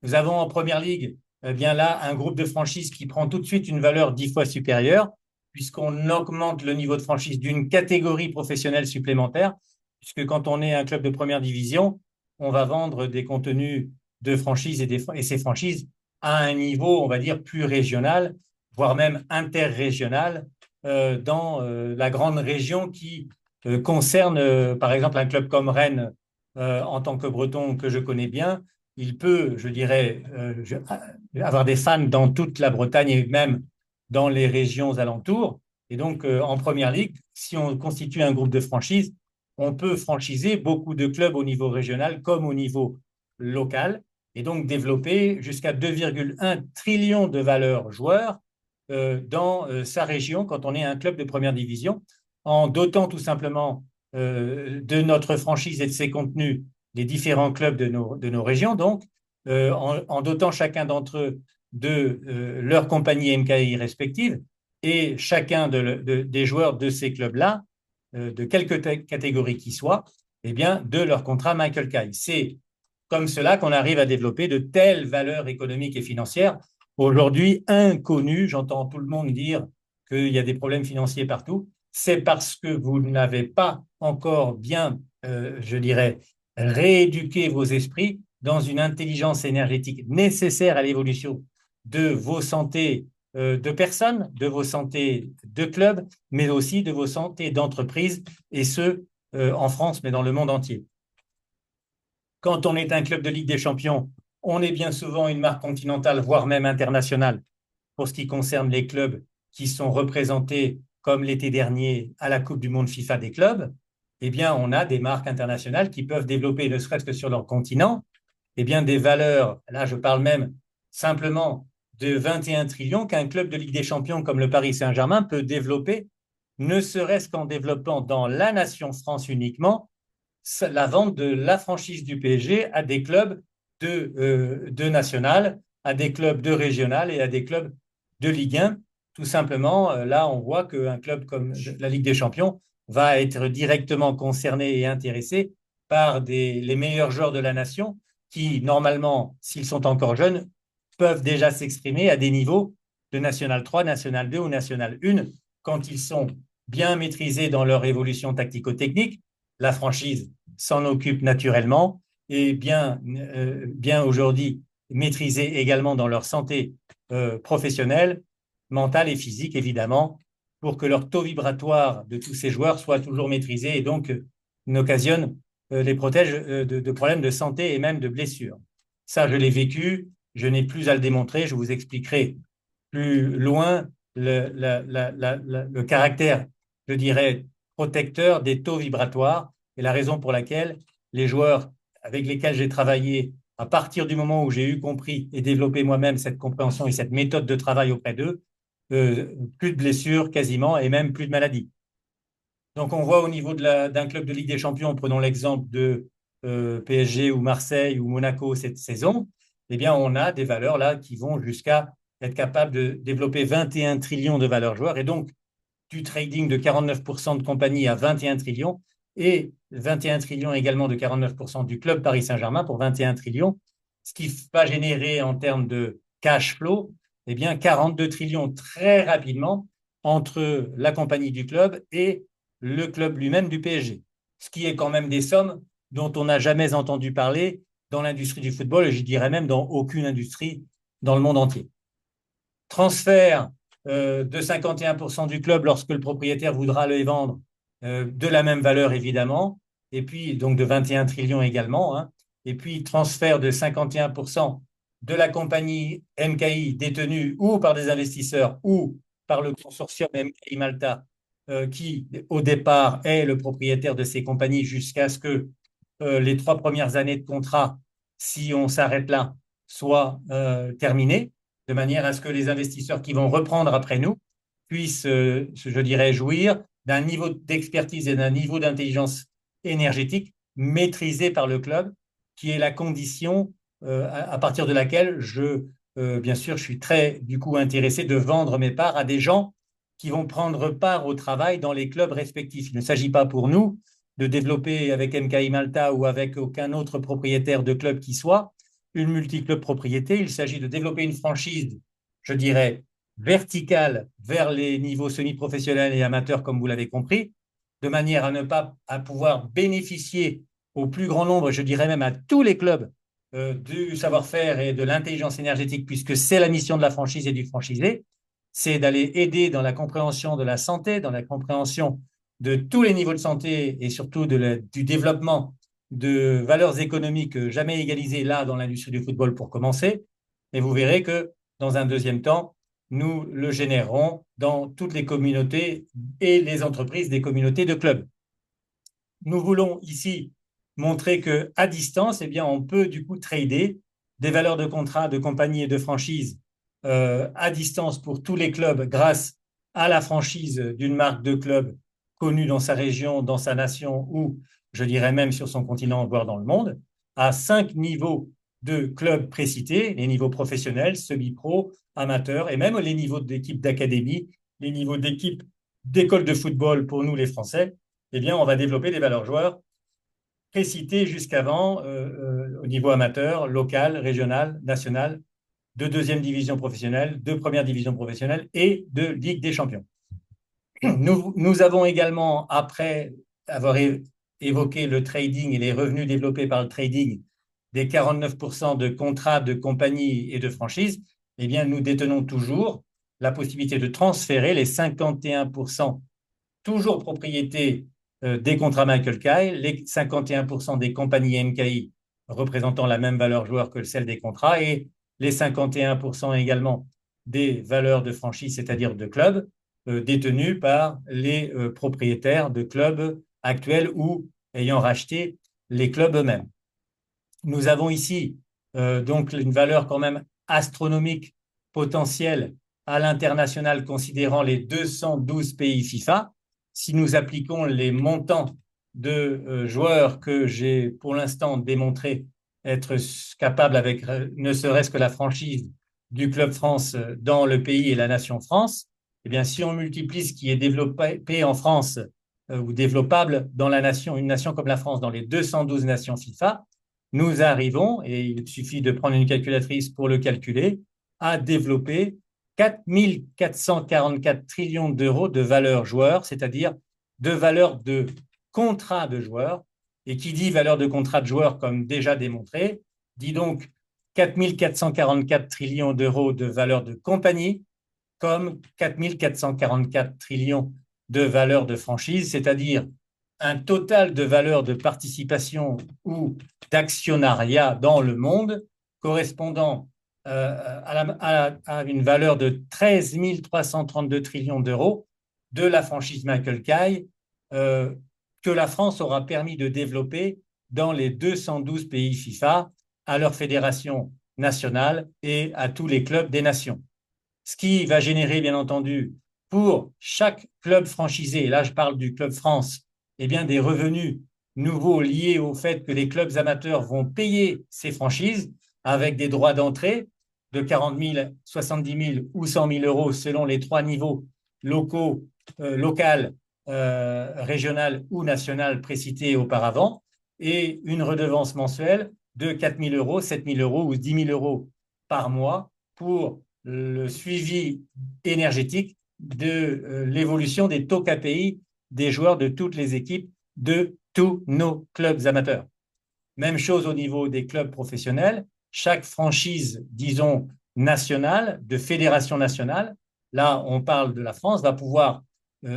Nous avons en première ligue, eh bien là, un groupe de franchises qui prend tout de suite une valeur 10 fois supérieure, puisqu'on augmente le niveau de franchise d'une catégorie professionnelle supplémentaire, puisque quand on est un club de première division, on va vendre des contenus de franchise et ces franchises à un niveau, on va dire, plus régional, voire même interrégional, dans la grande région qui concerne, par exemple, un club comme Rennes, en tant que Breton que je connais bien, il peut, je dirais, avoir des fans dans toute la Bretagne et même dans les régions alentours. Et donc, en première ligue, si on constitue un groupe de franchise, on peut franchiser beaucoup de clubs au niveau régional comme au niveau local et donc développer jusqu'à 2,1 trillions de valeur joueurs dans sa région quand on est un club de première division, en dotant tout simplement de notre franchise et de ses contenus les différents clubs de nos régions, donc, en dotant chacun d'entre eux de leur compagnie MKI respective et chacun des joueurs de ces clubs-là, de quelque catégorie qu'ils soient, eh bien, de leur contrat Michael Kay. C'est comme cela qu'on arrive à développer de telles valeurs économiques et financières, aujourd'hui inconnues. J'entends tout le monde dire qu'il y a des problèmes financiers partout. C'est parce que vous n'avez pas encore bien, je dirais, rééduquer vos esprits dans une intelligence énergétique nécessaire à l'évolution de vos santé de personnes, de vos santé de clubs, mais aussi de vos santé d'entreprise, et ce, en France, mais dans le monde entier. Quand on est un club de Ligue des Champions, on est bien souvent une marque continentale, voire même internationale, pour ce qui concerne les clubs qui sont représentés, comme l'été dernier, à la Coupe du Monde FIFA des clubs. Eh bien, on a des marques internationales qui peuvent développer, ne serait-ce que sur leur continent, eh bien, des valeurs, là je parle même simplement de 21 trillions qu'un club de Ligue des Champions comme le Paris Saint-Germain peut développer, ne serait-ce qu'en développant dans la nation France uniquement la vente de la franchise du PSG à des clubs de national, à des clubs de régional et à des clubs de Ligue 1. Tout simplement, là, on voit qu'un club comme la Ligue des Champions va être directement concerné et intéressé par les meilleurs joueurs de la nation qui, normalement, s'ils sont encore jeunes, peuvent déjà s'exprimer à des niveaux de National 3, National 2 ou National 1 quand ils sont bien maîtrisés dans leur évolution tactico-technique. La franchise s'en occupe naturellement et bien aujourd'hui maîtrisés également dans leur santé professionnelle, mentale et physique, évidemment, pour que leur taux vibratoire de tous ces joueurs soit toujours maîtrisé et donc n'occasionne les protège de problèmes de santé et même de blessures. Ça, je l'ai vécu, je n'ai plus à le démontrer, je vous expliquerai plus loin le caractère, je dirais, protecteur des taux vibratoires et la raison pour laquelle les joueurs avec lesquels j'ai travaillé, à partir du moment où j'ai eu compris et développé moi-même cette compréhension et cette méthode de travail auprès d'eux, plus de blessures quasiment et même plus de maladies. Donc on voit au niveau d'un club de Ligue des Champions, prenons l'exemple de PSG ou Marseille ou Monaco cette saison, eh bien on a des valeurs là qui vont jusqu'à être capables de développer 21 trillions de valeurs joueurs et donc du trading de 49% de compagnie à 21 trillions et 21 trillions également de 49% du club Paris Saint-Germain pour 21 trillions, ce qui va générer en termes de cash flow, eh bien 42 trillions très rapidement entre la compagnie du club et le club lui-même du PSG, ce qui est quand même des sommes dont on n'a jamais entendu parler dans l'industrie du football et je dirais même dans aucune industrie dans le monde entier. Transfert de 51% du club lorsque le propriétaire voudra les vendre, de la même valeur évidemment, et puis donc de 21 trillions également, hein, et puis transfert de 51% de la compagnie MKI détenue ou par des investisseurs ou par le consortium MKI Malta, qui au départ est le propriétaire de ces compagnies jusqu'à ce que les 3 premières années de contrat, si on s'arrête là, soient terminées de manière à ce que les investisseurs qui vont reprendre après nous puissent, je dirais, jouir d'un niveau d'expertise et d'un niveau d'intelligence énergétique maîtrisé par le club, qui est la condition à partir de laquelle bien sûr, je suis très, du coup, intéressé de vendre mes parts à des gens qui vont prendre part au travail dans les clubs respectifs. Il ne s'agit pas pour nous de développer avec MKI Malta ou avec aucun autre propriétaire de club qui soit une multi-club propriété. Il s'agit de développer une franchise, je dirais, verticale vers les niveaux semi-professionnels et amateurs, comme vous l'avez compris, de manière à ne pas à pouvoir bénéficier au plus grand nombre, je dirais même à tous les clubs, du savoir-faire et de l'intelligence énergétique, puisque c'est la mission de la franchise et du franchisé, c'est d'aller aider dans la compréhension de la santé, dans la compréhension de tous les niveaux de santé et surtout du développement de valeurs économiques jamais égalisées là dans l'industrie du football pour commencer. Et vous verrez que dans un deuxième temps, nous le générerons dans toutes les communautés et les entreprises des communautés de clubs. Nous voulons ici montrer qu'à distance, eh bien, on peut du coup trader des valeurs de contrat, de compagnie et de franchise à distance pour tous les clubs grâce à la franchise d'une marque de club connue dans sa région, dans sa nation ou, je dirais même sur son continent, voire dans le monde, à 5 niveaux de clubs précités, les niveaux professionnels, semi-pro, amateurs et même les niveaux d'équipe d'académie, les niveaux d'équipe d'école de football pour nous les Français. Eh bien, on va développer des valeurs joueurs précités jusqu'avant au niveau amateur, local, régional, national, de deuxième division professionnelle, de première division professionnelle et de Ligue des champions. Nous avons également, après avoir évoqué le trading et les revenus développés par le trading, des 49% de contrats de compagnie et de franchise, eh bien, nous détenons toujours la possibilité de transférer les 51% toujours propriété des contrats Michael Kyle, les 51% des compagnies MKI représentant la même valeur joueur que celle des contrats et les 51% également des valeurs de franchise, c'est-à-dire de clubs, détenus par les propriétaires de clubs actuels ou ayant racheté les clubs eux-mêmes. Nous avons ici donc une valeur quand même astronomique potentielle à l'international considérant les 212 pays FIFA. Si nous appliquons les montants de joueurs que j'ai pour l'instant démontré être capables avec ne serait-ce que la franchise du Club France dans le pays et la nation France, eh bien si on multiplie ce qui est développé en France ou développable dans la nation, une nation comme la France, dans les 212 nations FIFA, nous arrivons, et il suffit de prendre une calculatrice pour le calculer, à développer 4 444 trillions d'euros de valeur joueur, c'est-à-dire de valeur de contrat de joueur. Et qui dit valeur de contrat de joueur, comme déjà démontré, dit donc 4 444 trillions d'euros de valeur de compagnie, comme 4 444 trillions de valeur de franchise, c'est-à-dire un total de valeur de participation ou d'actionnariat dans le monde correspondant à une valeur de 13 332 trillions d'euros de la franchise Michael Kay que la France aura permis de développer dans les 212 pays FIFA, à leur fédération nationale et à tous les clubs des nations. Ce qui va générer, bien entendu, pour chaque club franchisé, et là je parle du Club France, eh bien des revenus nouveaux liés au fait que les clubs amateurs vont payer ces franchises avec des droits d'entrée de 40 000, 70 000 ou 100 000 euros selon les 3 niveaux locaux, local, régional ou national précités auparavant, et une redevance mensuelle de 4 000 euros, 7 000 euros ou 10 000 euros par mois pour le suivi énergétique de l'évolution des taux KPI des joueurs de toutes les équipes de tous nos clubs amateurs. Même chose au niveau des clubs professionnels. Chaque franchise, disons, nationale, de fédération nationale, là on parle de la France, va pouvoir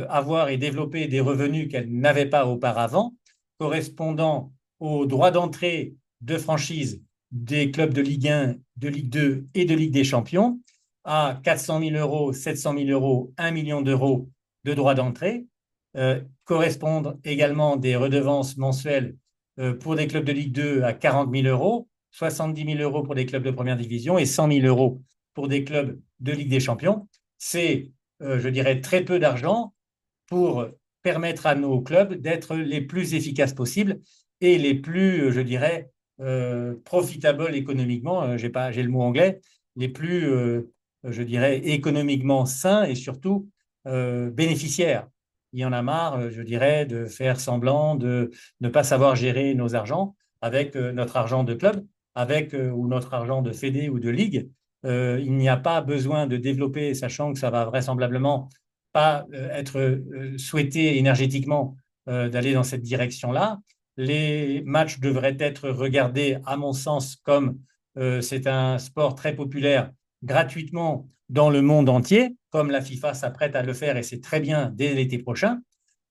avoir et développer des revenus qu'elle n'avait pas auparavant, correspondant aux droits d'entrée de franchise des clubs de Ligue 1, de Ligue 2 et de Ligue des Champions, à 400 000 euros, 700 000 euros, 1 million d'euros de droits d'entrée, correspondent également des redevances mensuelles pour des clubs de Ligue 2 à 40 000 euros, 70 000 euros pour des clubs de première division et 100 000 euros pour des clubs de Ligue des Champions. C'est, je dirais, très peu d'argent pour permettre à nos clubs d'être les plus efficaces possibles et les plus, je dirais, profitables économiquement, j'ai le mot anglais, les plus, je dirais, économiquement sains et surtout bénéficiaires. il y en a marre, je dirais, de faire semblant de ne pas savoir gérer nos argents avec notre argent de club, avec ou notre argent de fédé ou de ligue. Il n'y a pas besoin de développer, sachant que ça va vraisemblablement pas être souhaité énergétiquement d'aller dans cette direction-là. Les matchs devraient être regardés, à mon sens, comme c'est un sport très populaire gratuitement dans le monde entier, comme la FIFA s'apprête à le faire et c'est très bien dès l'été prochain.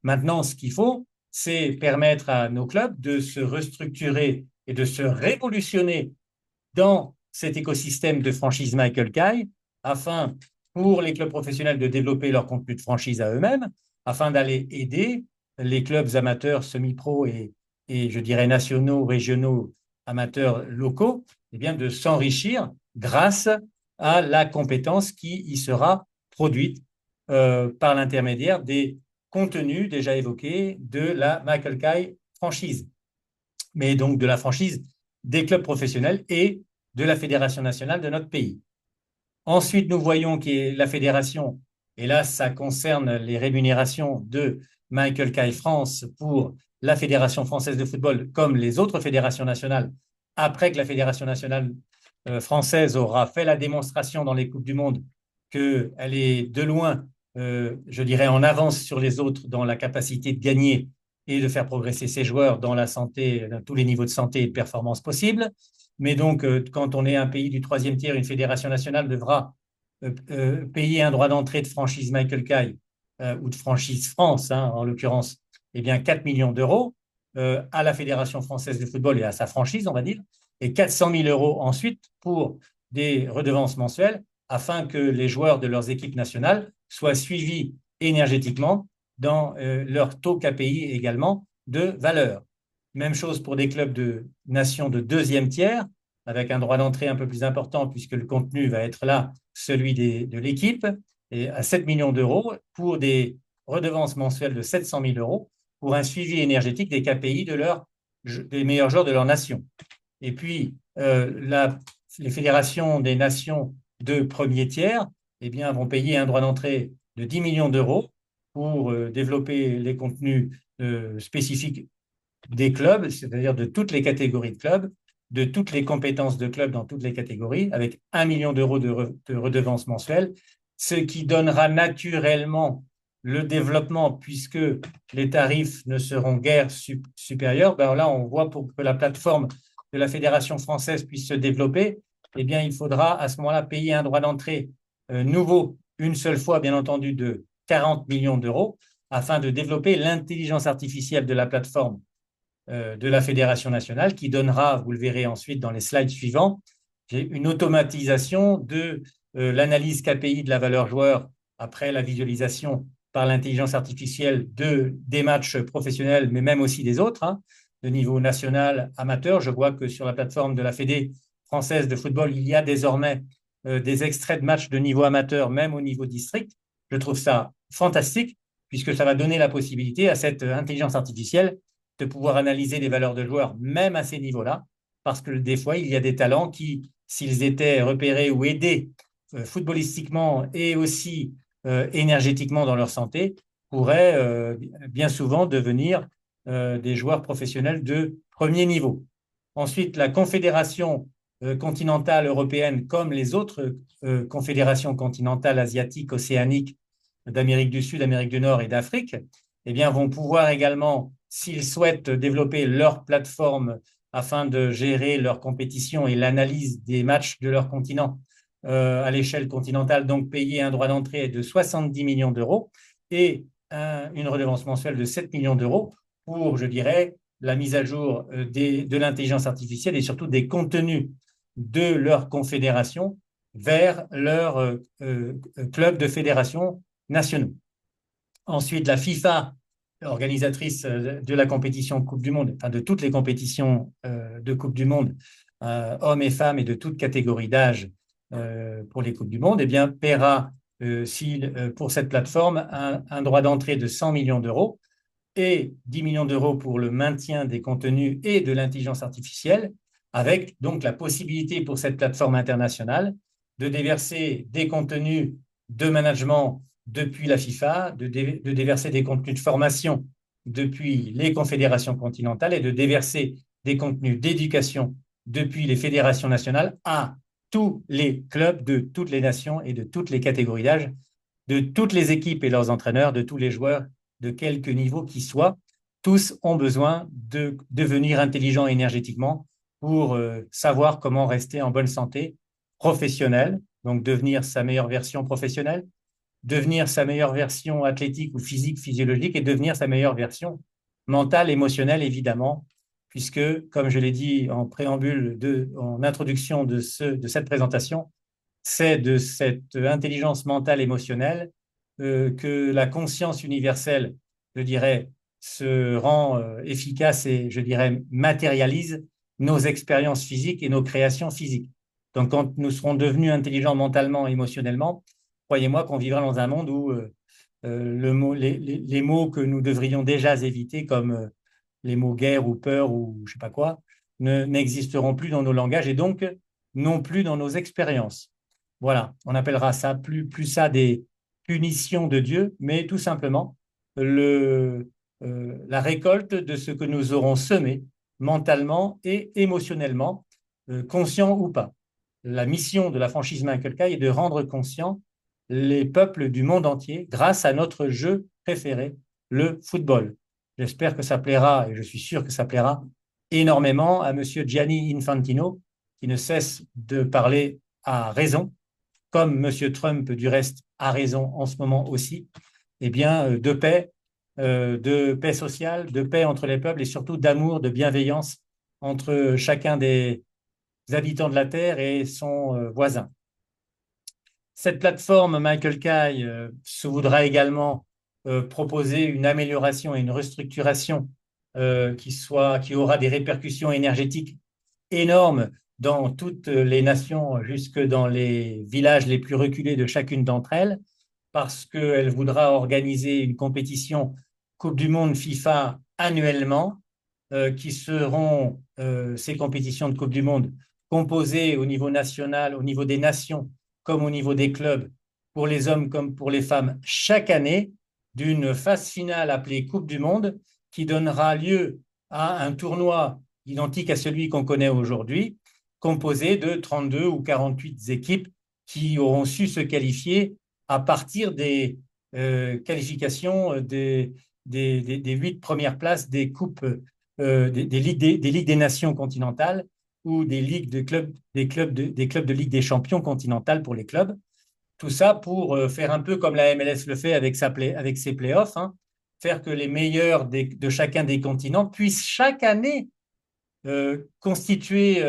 Maintenant, ce qu'il faut, c'est permettre à nos clubs de se restructurer et de se révolutionner dans cet écosystème de franchise Michael Kay afin pour les clubs professionnels de développer leur contenu de franchise à eux-mêmes, afin d'aller aider les clubs amateurs semi-pro et je dirais nationaux, régionaux, amateurs locaux, eh bien de s'enrichir grâce à la compétence qui y sera produite par l'intermédiaire des contenus déjà évoqués de la Michael Kay franchise, mais donc de la franchise des clubs professionnels et de la fédération nationale de notre pays. Ensuite, nous voyons que la fédération, et là, ça concerne les rémunérations de Michael Kay France pour la Fédération française de football, comme les autres fédérations nationales, après que la Fédération nationale française aura fait la démonstration dans les Coupes du Monde qu'elle est de loin, je dirais, en avance sur les autres dans la capacité de gagner et de faire progresser ses joueurs dans la santé, dans tous les niveaux de santé et de performance possibles. Mais donc, quand on est un pays du troisième tiers, une fédération nationale devra payer un droit d'entrée de franchise Michael Kay ou de franchise France, hein, en l'occurrence, eh bien 4 millions d'euros à la Fédération française de football et à sa franchise, on va dire, et 400 000 euros ensuite pour des redevances mensuelles afin que les joueurs de leurs équipes nationales soient suivis énergétiquement dans leur taux KPI également de valeur. Même chose pour des clubs de nations de deuxième tiers, avec un droit d'entrée un peu plus important, puisque le contenu va être là, celui de l'équipe, et à 7 millions d'euros pour des redevances mensuelles de 700 000 euros pour un suivi énergétique des KPI des meilleurs joueurs de leur nation. Et puis, les fédérations des nations de premier tiers eh bien, vont payer un droit d'entrée de 10 millions d'euros pour développer les contenus spécifiques des clubs, c'est-à-dire de toutes les catégories de clubs, de toutes les compétences de clubs dans toutes les catégories, avec 1 million d'euros de redevances mensuelles, ce qui donnera naturellement le développement, puisque les tarifs ne seront guère supérieurs. Ben là, on voit pour que la plateforme de la Fédération française puisse se développer, eh bien, il faudra à ce moment-là payer un droit d'entrée nouveau, une seule fois, bien entendu, de 40 millions d'euros, afin de développer l'intelligence artificielle de la plateforme de la Fédération nationale qui donnera, vous le verrez ensuite dans les slides suivants, une automatisation de l'analyse KPI de la valeur joueur après la visualisation par l'intelligence artificielle des matchs professionnels, mais même aussi des autres, hein, de niveau national, amateur. Je vois que sur la plateforme de la Fédé française de football, il y a désormais des extraits de matchs de niveau amateur, même au niveau district. Je trouve ça fantastique, puisque ça va donner la possibilité à cette intelligence artificielle de pouvoir analyser les valeurs de joueurs, même à ces niveaux-là, parce que des fois, il y a des talents qui, s'ils étaient repérés ou aidés footballistiquement et aussi énergétiquement dans leur santé, pourraient bien souvent devenir des joueurs professionnels de premier niveau. Ensuite, la Confédération continentale européenne, comme les autres confédérations continentales asiatiques, océaniques, d'Amérique du Sud, d'Amérique du Nord et d'Afrique, eh bien, vont pouvoir également, s'ils souhaitent développer leur plateforme afin de gérer leur compétition et l'analyse des matchs de leur continent à l'échelle continentale, donc payer un droit d'entrée de 70 millions d'euros et une redevance mensuelle de 7 millions d'euros pour, je dirais, la mise à jour de l'intelligence artificielle et surtout des contenus de leur confédération vers leur club de fédération nationaux. Ensuite, la FIFA, organisatrice de la compétition Coupe du Monde, enfin de toutes les compétitions de Coupe du Monde, hommes et femmes et de toute catégorie d'âge pour les Coupes du Monde, eh bien, paiera pour cette plateforme un droit d'entrée de 100 millions d'euros et 10 millions d'euros pour le maintien des contenus et de l'intelligence artificielle, avec donc la possibilité pour cette plateforme internationale de déverser des contenus de management depuis la FIFA, de déverser des contenus de formation depuis les confédérations continentales et de déverser des contenus d'éducation depuis les fédérations nationales à tous les clubs de toutes les nations et de toutes les catégories d'âge, de toutes les équipes et leurs entraîneurs, de tous les joueurs, de quelque niveau qu'ils soient. Tous ont besoin de devenir intelligents énergétiquement pour savoir comment rester en bonne santé professionnelle, donc devenir sa meilleure version professionnelle, devenir sa meilleure version athlétique ou physique, physiologique, et devenir sa meilleure version mentale, émotionnelle, évidemment, puisque, comme je l'ai dit en préambule, en introduction de cette présentation, c'est de cette intelligence mentale émotionnelle que la conscience universelle, je dirais, se rend efficace et, je dirais, matérialise nos expériences physiques et nos créations physiques. Donc, quand nous serons devenus intelligents mentalement, émotionnellement, croyez-moi qu'on vivra dans un monde où les mots que nous devrions déjà éviter, comme les mots guerre ou peur ou je ne sais pas quoi, n'existeront plus dans nos langages et donc non plus dans nos expériences. Voilà, on appellera ça plus ça des punitions de Dieu, mais tout simplement la récolte de ce que nous aurons semé mentalement et émotionnellement, conscient ou pas. La mission de la franchise Michael Kay est de rendre conscient les peuples du monde entier grâce à notre jeu préféré, le football. J'espère que ça plaira, et je suis sûr que ça plaira énormément à Monsieur Gianni Infantino, qui ne cesse de parler à raison, comme Monsieur Trump du reste a raison en ce moment aussi, eh bien, de paix sociale, de paix entre les peuples et surtout d'amour, de bienveillance entre chacun des habitants de la Terre et son voisin. Cette plateforme Michael Kay se voudra également proposer une amélioration et une restructuration qui aura des répercussions énergétiques énormes dans toutes les nations, jusque dans les villages les plus reculés de chacune d'entre elles, parce qu'elle voudra organiser une compétition Coupe du Monde FIFA annuellement, qui seront ces compétitions de Coupe du Monde composées au niveau national, au niveau des nations, comme au niveau des clubs, pour les hommes comme pour les femmes, chaque année, d'une phase finale appelée Coupe du Monde, qui donnera lieu à un tournoi identique à celui qu'on connaît aujourd'hui, composé de 32 ou 48 équipes qui auront su se qualifier à partir des qualifications des 8 premières places des coupes, des ligues des nations continentales ou des ligues de clubs, des clubs de Ligue des champions continentales pour les clubs. Tout ça pour faire un peu comme la MLS le fait avec ses playoffs, hein, faire que les meilleurs de chacun des continents puissent chaque année constituer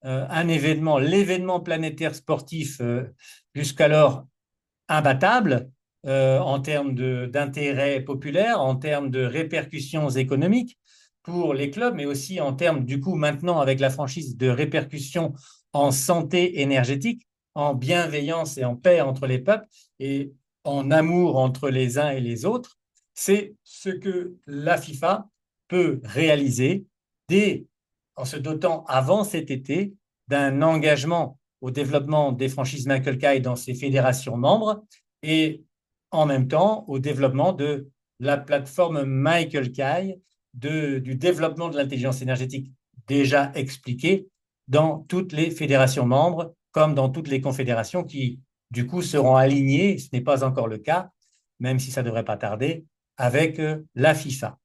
un événement, l'événement planétaire sportif jusqu'alors imbattable en termes d'intérêt populaire, en termes de répercussions économiques pour les clubs, mais aussi en termes, du coup, maintenant, avec la franchise, de répercussions en santé énergétique, en bienveillance et en paix entre les peuples et en amour entre les uns et les autres. C'est ce que la FIFA peut réaliser en se dotant avant cet été d'un engagement au développement des franchises Michael Kay dans ses fédérations membres et en même temps au développement de la plateforme Michael Kay, du développement de l'intelligence énergétique déjà expliqué dans toutes les fédérations membres, comme dans toutes les confédérations qui, du coup, seront alignées, ce n'est pas encore le cas, même si ça ne devrait pas tarder, avec la FIFA.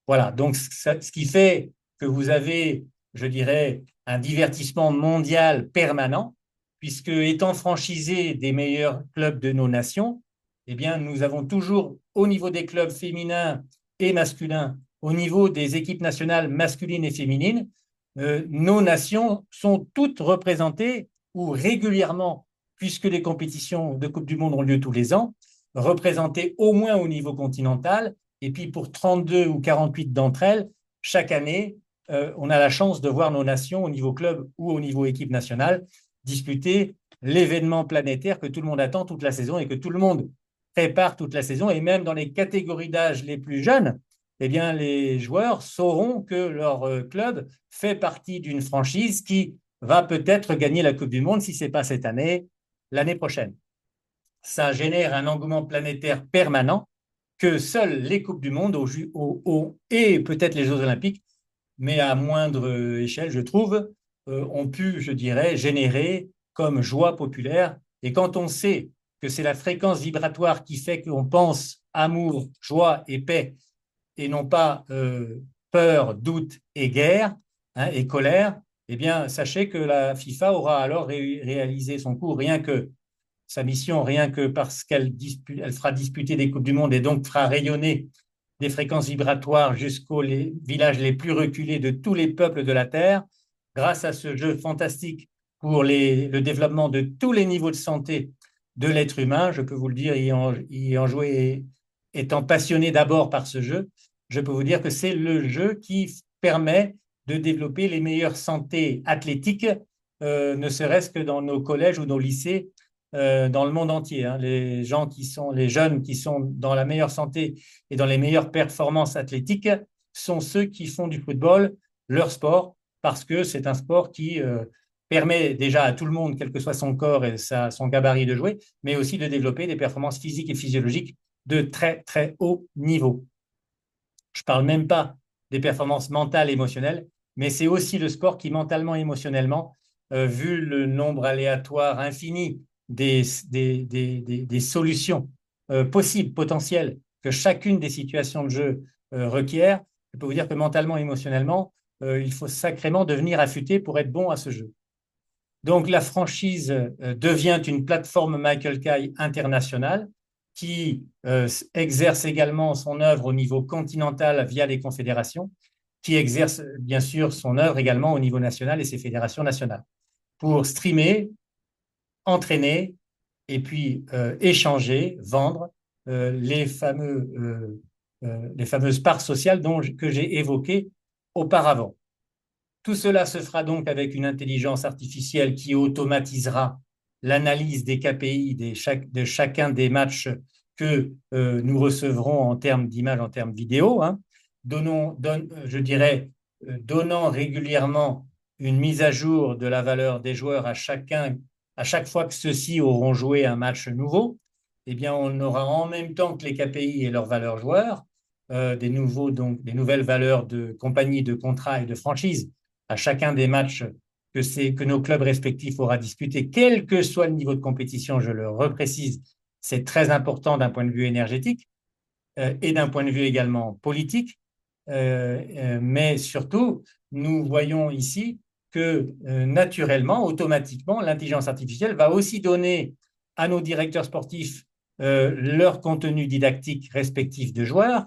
Voilà, donc ce qui fait que vous avez, je dirais, un divertissement mondial permanent, puisque étant franchisés des meilleurs clubs de nos nations, eh bien, nous avons toujours, au niveau des clubs féminins et masculins, au niveau des équipes nationales masculines et féminines, nos nations sont toutes représentées ou régulièrement, puisque les compétitions de Coupe du Monde ont lieu tous les ans, représentées au moins au niveau continental. Et puis pour 32 ou 48 d'entre elles, chaque année, on a la chance de voir nos nations au niveau club ou au niveau équipe nationale disputer l'événement planétaire que tout le monde attend toute la saison et que tout le monde prépare toute la saison. Et même dans les catégories d'âge les plus jeunes, eh bien, les joueurs sauront que leur club fait partie d'une franchise qui va peut-être gagner la Coupe du Monde, si ce n'est pas cette année, l'année prochaine. ça génère un engouement planétaire permanent que seules les Coupes du Monde et peut-être les Jeux Olympiques, mais à moindre échelle, je trouve, ont pu, je dirais, générer comme joie populaire. Et quand on sait que c'est la fréquence vibratoire qui fait qu'on pense amour, joie et paix, et non pas peur, doute et guerre, hein, et colère, eh bien, sachez que la FIFA aura alors réalisé son coup, rien que sa mission, rien que parce elle fera disputer des Coupes du Monde et donc fera rayonner des fréquences vibratoires jusqu'aux villages les plus reculés de tous les peuples de la Terre, grâce à ce jeu fantastique pour le développement de tous les niveaux de santé de l'être humain. Je peux vous le dire, y en jouer, étant passionné d'abord par ce jeu, je peux vous dire que c'est le jeu qui permet de développer les meilleures santé athlétiques, ne serait-ce que dans nos collèges ou nos lycées, dans le monde entier. Hein. Les jeunes qui sont dans la meilleure santé et dans les meilleures performances athlétiques sont ceux qui font du football leur sport, parce que c'est un sport qui permet déjà à tout le monde, quel que soit son corps et son gabarit de jouer, mais aussi de développer des performances physiques et physiologiques de très, très haut niveau. Je ne parle même pas des performances mentales et émotionnelles, mais c'est aussi le sport qui, mentalement et émotionnellement, vu le nombre aléatoire infini des solutions possibles, potentielles, que chacune des situations de jeu requiert, je peux vous dire que mentalement et émotionnellement, il faut sacrément devenir affûté pour être bon à ce jeu. Donc la franchise devient une plateforme Michael Kay internationale qui exerce également son œuvre au niveau continental via les confédérations, qui exerce bien sûr son œuvre également au niveau national et ses fédérations nationales, pour streamer, entraîner et puis échanger, vendre les fameuses parts sociales que j'ai évoquées auparavant. Tout cela se fera donc avec une intelligence artificielle qui automatisera l'analyse des KPI de chacun des matchs que nous recevrons en termes d'image, en termes vidéo, hein, je dirais, donnant régulièrement une mise à jour de la valeur des joueurs à chaque fois que ceux-ci auront joué un match nouveau. Eh bien, on aura en même temps que les KPI et leurs valeurs joueurs, des nouvelles valeurs de compagnie, de contrat et de franchise à chacun des matchs que nos clubs respectifs aura disputé, quel que soit le niveau de compétition, je le reprécise, c'est très important d'un point de vue énergétique et d'un point de vue également politique. Mais surtout, nous voyons ici que naturellement, automatiquement, l'intelligence artificielle va aussi donner à nos directeurs sportifs leur contenu didactique respectif de joueurs,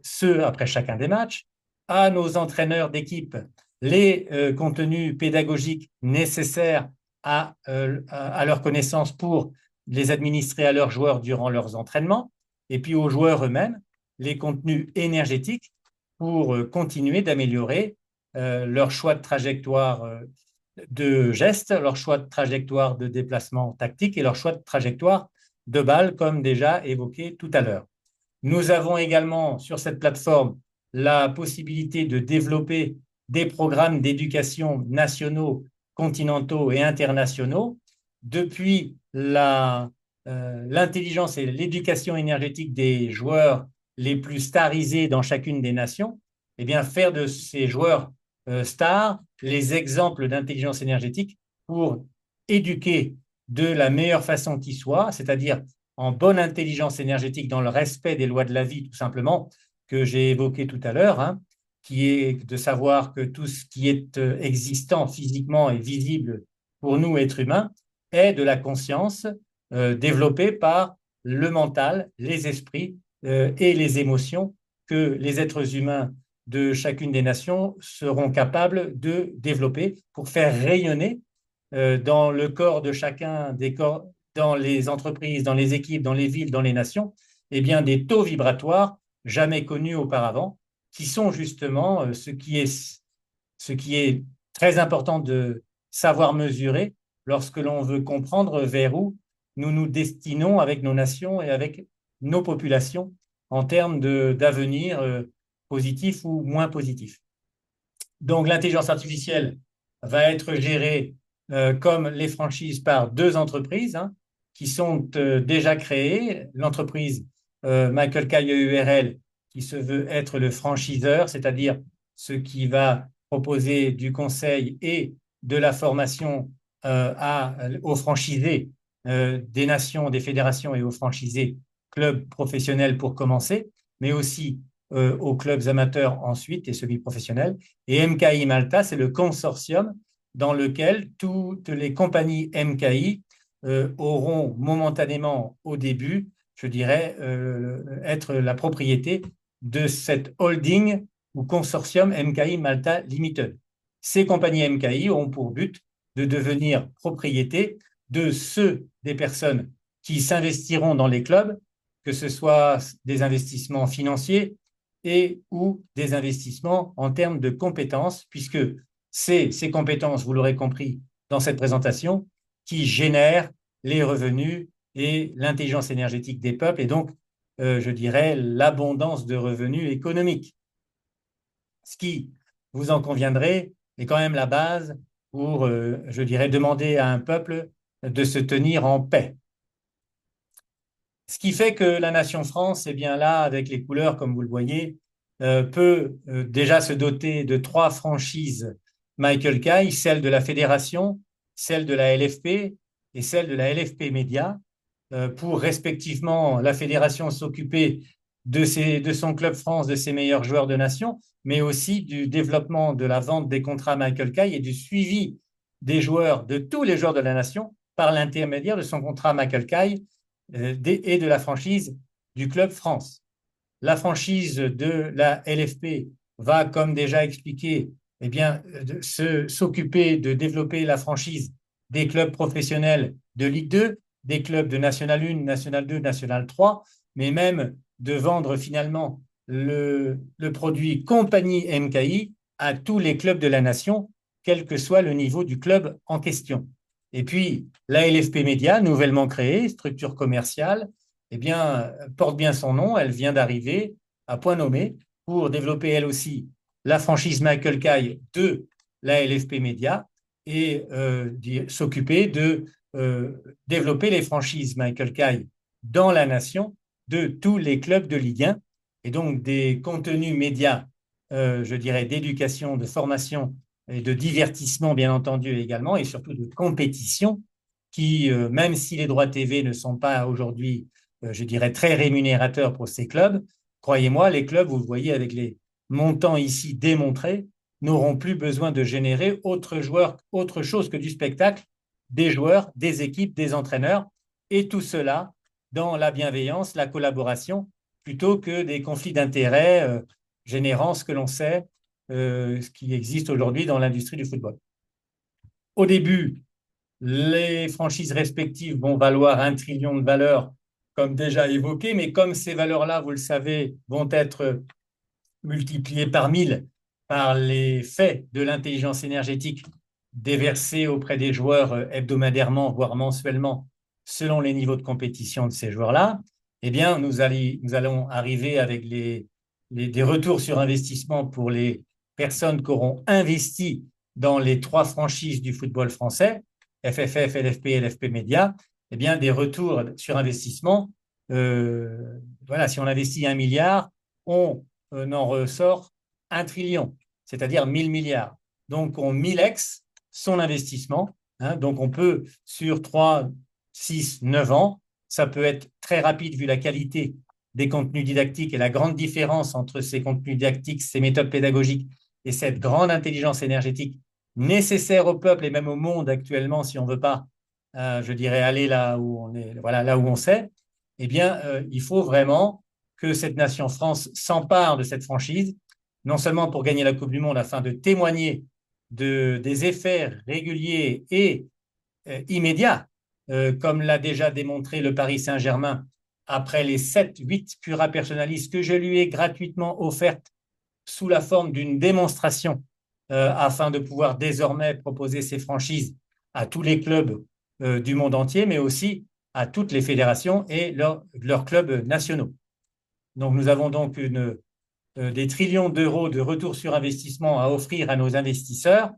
ceux après chacun des matchs, à nos entraîneurs d'équipe les contenus pédagogiques nécessaires à leur connaissance pour les administrer à leurs joueurs durant leurs entraînements, et puis aux joueurs eux-mêmes, les contenus énergétiques pour continuer d'améliorer leur choix de trajectoire de gestes, leur choix de trajectoire de déplacement tactique et leur choix de trajectoire de balle, comme déjà évoqué tout à l'heure. Nous avons également sur cette plateforme la possibilité de développer des programmes d'éducation nationaux, continentaux et internationaux depuis l'intelligence et l'éducation énergétique des joueurs les plus starisés dans chacune des nations, et bien faire de ces joueurs stars les exemples d'intelligence énergétique pour éduquer de la meilleure façon qui soit, c'est-à-dire en bonne intelligence énergétique dans le respect des lois de la vie, tout simplement, que j'ai évoqué tout à l'heure, hein, qui est de savoir que tout ce qui est existant physiquement et visible pour nous, êtres humains, est de la conscience développée par le mental, les esprits et les émotions que les êtres humains de chacune des nations seront capables de développer pour faire rayonner dans le corps de chacun des corps, dans les entreprises, dans les équipes, dans les villes, dans les nations, eh bien, des taux vibratoires jamais connus auparavant, qui sont justement ce qui est très important de savoir mesurer lorsque l'on veut comprendre vers où nous nous destinons avec nos nations et avec nos populations en termes d'avenir positif ou moins positif. Donc l'intelligence artificielle va être gérée comme les franchises par deux entreprises, hein, qui sont déjà créés. L'entreprise Michael Kay EURL, qui se veut être le franchiseur, c'est-à-dire ce qui va proposer du conseil et de la formation aux franchisés des nations, des fédérations et aux franchisés clubs professionnels pour commencer, mais aussi aux clubs amateurs ensuite et semi-professionnels. Et MKI Malta, c'est le consortium dans lequel toutes les compagnies MKI auront momentanément au début, je dirais, être la propriété de cette holding ou consortium MKI Malta Limited. Ces compagnies MKI auront pour but de devenir propriété de ceux des personnes qui s'investiront dans les clubs, que ce soit des investissements financiers et ou des investissements en termes de compétences, puisque c'est ces compétences, vous l'aurez compris dans cette présentation, qui génèrent les revenus et l'intelligence énergétique des peuples et donc, je dirais, l'abondance de revenus économiques. Ce qui, vous en conviendrez, est quand même la base pour, je dirais, demander à un peuple de se tenir en paix. Ce qui fait que la nation France, eh bien là, avec les couleurs, comme vous le voyez, peut déjà se doter de 3 franchises Michael Kay, celle de la fédération, celle de la LFP et celle de la LFP Média, pour respectivement la fédération s'occuper de son club France, de ses meilleurs joueurs de nation, mais aussi du développement de la vente des contrats Michael Kay et du suivi des joueurs, de tous les joueurs de la nation, par l'intermédiaire de son contrat Michael Kay et de la franchise du Club France. La franchise de la LFP va, comme déjà expliqué, eh bien, s'occuper de développer la franchise des clubs professionnels de Ligue 2, des clubs de National 1, National 2, National 3, mais même de vendre finalement le produit compagnie MKI à tous les clubs de la nation, quel que soit le niveau du club en question. Et puis, la LFP Média, nouvellement créée, structure commerciale, eh bien, porte bien son nom. Elle vient d'arriver à point nommé pour développer elle aussi la franchise Michael Kay de la LFP Média et s'occuper de développer les franchises Michael Kay dans la nation de tous les clubs de Ligue 1 et donc des contenus médias, je dirais, d'éducation, de formation et de divertissement, bien entendu, également, et surtout de compétition, qui, même si les droits TV ne sont pas aujourd'hui, je dirais, très rémunérateurs pour ces clubs, croyez-moi, les clubs, vous le voyez avec les montants ici démontrés, n'auront plus besoin de générer autre chose que du spectacle, des joueurs, des équipes, des entraîneurs, et tout cela dans la bienveillance, la collaboration, plutôt que des conflits d'intérêts générant ce que l'on sait, ce qui existe aujourd'hui dans l'industrie du football. Au début, les franchises respectives vont valoir 1 trillion de valeurs, comme déjà évoqué, mais comme ces valeurs-là, vous le savez, vont être multipliées par 1000 par les faits de l'intelligence énergétique déversés auprès des joueurs hebdomadairement, voire mensuellement, selon les niveaux de compétition de ces joueurs-là, eh bien, nous allons arriver avec des retours sur investissement pour les personnes qui auront investi dans les 3 franchises du football français, FFF, LFP, LFP Média, eh bien, des retours sur investissement. Voilà, si on investit 1 milliard, on en ressort 1 trillion, c'est-à-dire 1000 milliards. Donc, on 1000x son investissement. Hein, donc, on peut, sur 3, 6, 9 ans, ça peut être très rapide vu la qualité des contenus didactiques et la grande différence entre ces contenus didactiques, ces méthodes pédagogiques et cette grande intelligence énergétique nécessaire au peuple et même au monde actuellement, si on ne veut pas, je dirais, aller là où on est, voilà, là où on sait, eh bien, il faut vraiment que cette nation France s'empare de cette franchise, non seulement pour gagner la Coupe du Monde afin de témoigner des effets réguliers et immédiats, comme l'a déjà démontré le Paris Saint-Germain après les 7-8 cura personnalistes que je lui ai gratuitement offertes sous la forme d'une démonstration afin de pouvoir désormais proposer ces franchises à tous les clubs du monde entier, mais aussi à toutes les fédérations et leurs clubs nationaux. Donc, nous avons donc des trillions d'euros de retour sur investissement à offrir à nos investisseurs,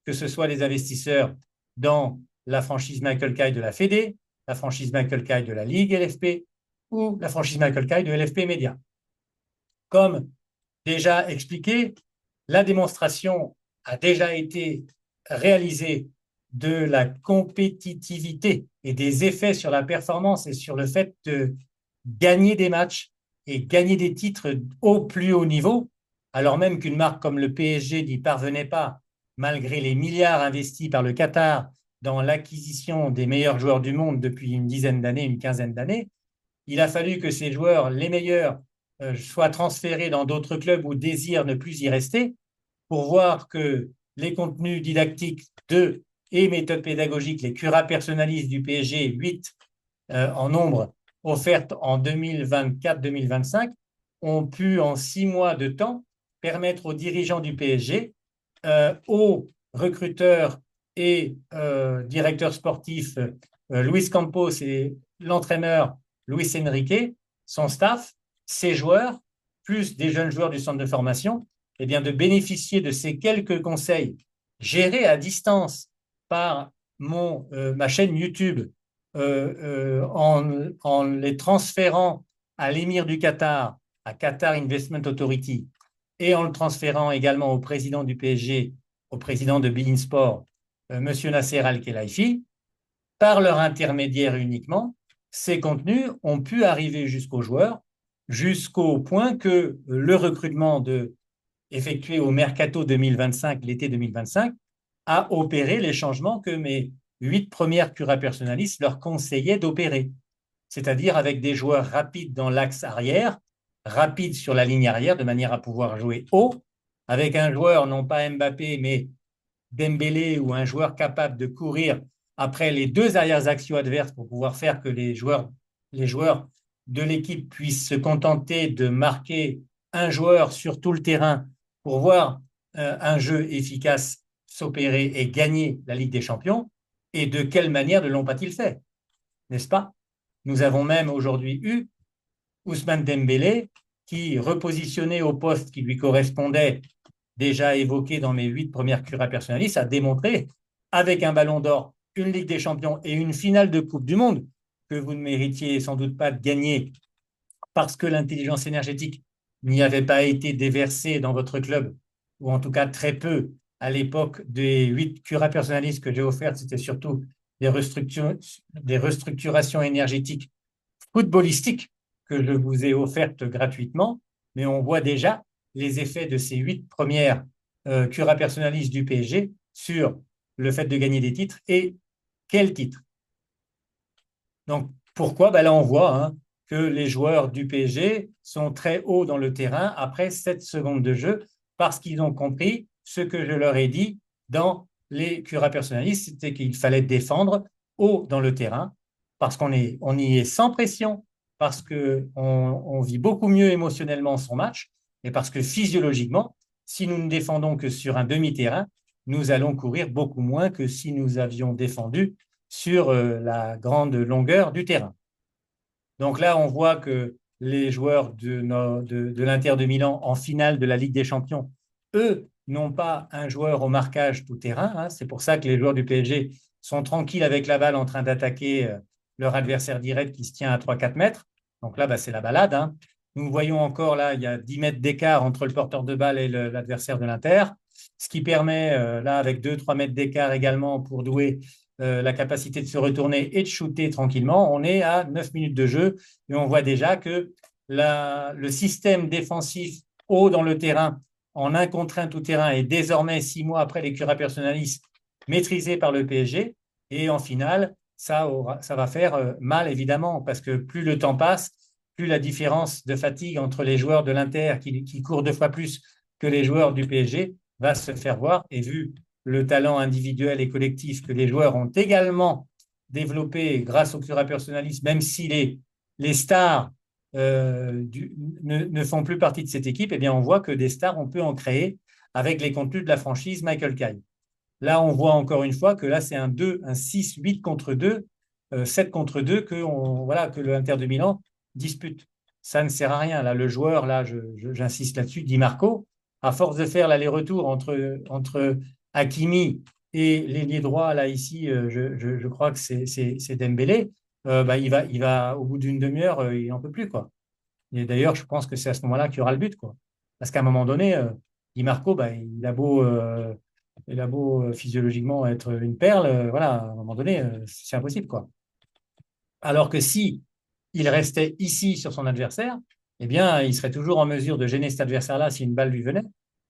que ce soit les investisseurs dans la franchise Michael Kay de la Fédé, la franchise Michael Kay de la Ligue LFP ou la franchise Michael Kay de LFP Media. Comme déjà expliqué, la démonstration a déjà été réalisée de la compétitivité et des effets sur la performance et sur le fait de gagner des matchs et gagner des titres au plus haut niveau, alors même qu'une marque comme le PSG n'y parvenait pas, malgré les milliards investis par le Qatar dans l'acquisition des meilleurs joueurs du monde depuis une dizaine d'années, une quinzaine d'années. Il a fallu que ces joueurs, les meilleurs, soient transférés dans d'autres clubs ou désirent ne plus y rester pour voir que les contenus didactiques et méthodes pédagogiques, les curas personnalistes du PSG, 8 en nombre, offertes en 2024-2025, ont pu en 6 mois de temps permettre aux dirigeants du PSG, aux recruteurs et directeurs sportifs Luis Campos et l'entraîneur Luis Enrique, son staff, ses joueurs, plus des jeunes joueurs du centre de formation, eh bien, de bénéficier de ces quelques conseils gérés à distance par ma chaîne YouTube en les transférant à l'émir du Qatar, à Qatar Investment Authority, et en le transférant également au président du PSG, au président de beIN Sport, M. Nasser Al-Khelaifi, par leur intermédiaire uniquement, ces contenus ont pu arriver jusqu'aux joueurs, jusqu'au point que le recrutement effectué au Mercato 2025, l'été 2025, a opéré les changements que mes 8 premières curas personnalistes leur conseillaient d'opérer, c'est-à-dire avec des joueurs rapides dans l'axe arrière, rapides sur la ligne arrière, de manière à pouvoir jouer haut, avec un joueur, non pas Mbappé, mais Dembélé, ou un joueur capable de courir après les deux arrières axiaux adverses pour pouvoir faire que les joueurs de l'équipe puissent se contenter de marquer un joueur sur tout le terrain pour voir un jeu efficace s'opérer et gagner la Ligue des Champions. Et de quelle manière ne l'ont pas-ils fait, n'est-ce pas? Nous avons même aujourd'hui eu Ousmane Dembélé qui, repositionné au poste qui lui correspondait, déjà évoqué dans mes 8 premières curas personnalistes, a démontré, avec un ballon d'or, une Ligue des Champions et une finale de Coupe du Monde, que vous ne méritiez sans doute pas de gagner parce que l'intelligence énergétique n'y avait pas été déversée dans votre club, ou en tout cas très peu à l'époque des 8 curas personnalistes que j'ai offertes. C'était surtout des restructurations énergétiques footballistiques que je vous ai offertes gratuitement, mais on voit déjà les effets de ces 8 premières curas personnalistes du PSG sur le fait de gagner des titres. Et quels titres? Donc, pourquoi? Là, on voit que les joueurs du PSG sont très hauts dans le terrain après 7 secondes de jeu parce qu'ils ont compris ce que je leur ai dit dans les curas personnalistes, c'était qu'il fallait défendre haut dans le terrain parce qu'on y est sans pression, parce qu'on vit beaucoup mieux émotionnellement son match et parce que physiologiquement, si nous ne défendons que sur un demi-terrain, nous allons courir beaucoup moins que si nous avions défendu sur la grande longueur du terrain. Donc là, on voit que les joueurs de l'Inter de Milan en finale de la Ligue des Champions, eux, n'ont pas un joueur au marquage tout terrain. C'est pour ça que les joueurs du PSG sont tranquilles avec la balle en train d'attaquer leur adversaire direct qui se tient à 3-4 mètres. Donc là, c'est la balade. Nous voyons encore là, il y a 10 mètres d'écart entre le porteur de balle et l'adversaire de l'Inter, ce qui permet là, avec 2-3 mètres d'écart également pour Doué, la capacité de se retourner et de shooter tranquillement. On est à 9 minutes de jeu et on voit déjà que le système défensif haut dans le terrain, en un contre un tout terrain, est désormais 6 mois après les curas personnalistes maîtrisé par le PSG. Et en finale, ça va faire mal évidemment parce que plus le temps passe, plus la différence de fatigue entre les joueurs de l'Inter qui courent 2 fois plus que les joueurs du PSG va se faire voir. Et vu le talent individuel et collectif que les joueurs ont également développé grâce au cura personnaliste, même si les stars ne font plus partie de cette équipe, eh bien on voit que des stars, on peut en créer avec les contenus de la franchise Michael Kay. Là, on voit encore une fois que là, c'est un 6-8 contre 2, 7 contre 2 que l'Inter de Milan dispute. Ça ne sert à rien. Là, le joueur, là, j'insiste là-dessus, Di Marco, à force de faire l'aller-retour entre Hakimi et l'ailier droit, là, ici, je crois que c'est Dembélé, au bout d'une demi-heure, il n'en peut plus, quoi. Et d'ailleurs, je pense que c'est à ce moment-là qu'il y aura le but, quoi. Parce qu'à un moment donné, Di Marco, il a beau physiologiquement être une perle, voilà, à un moment donné, c'est impossible, quoi. Alors que si il restait ici sur son adversaire, eh bien, il serait toujours en mesure de gêner cet adversaire-là si une balle lui venait,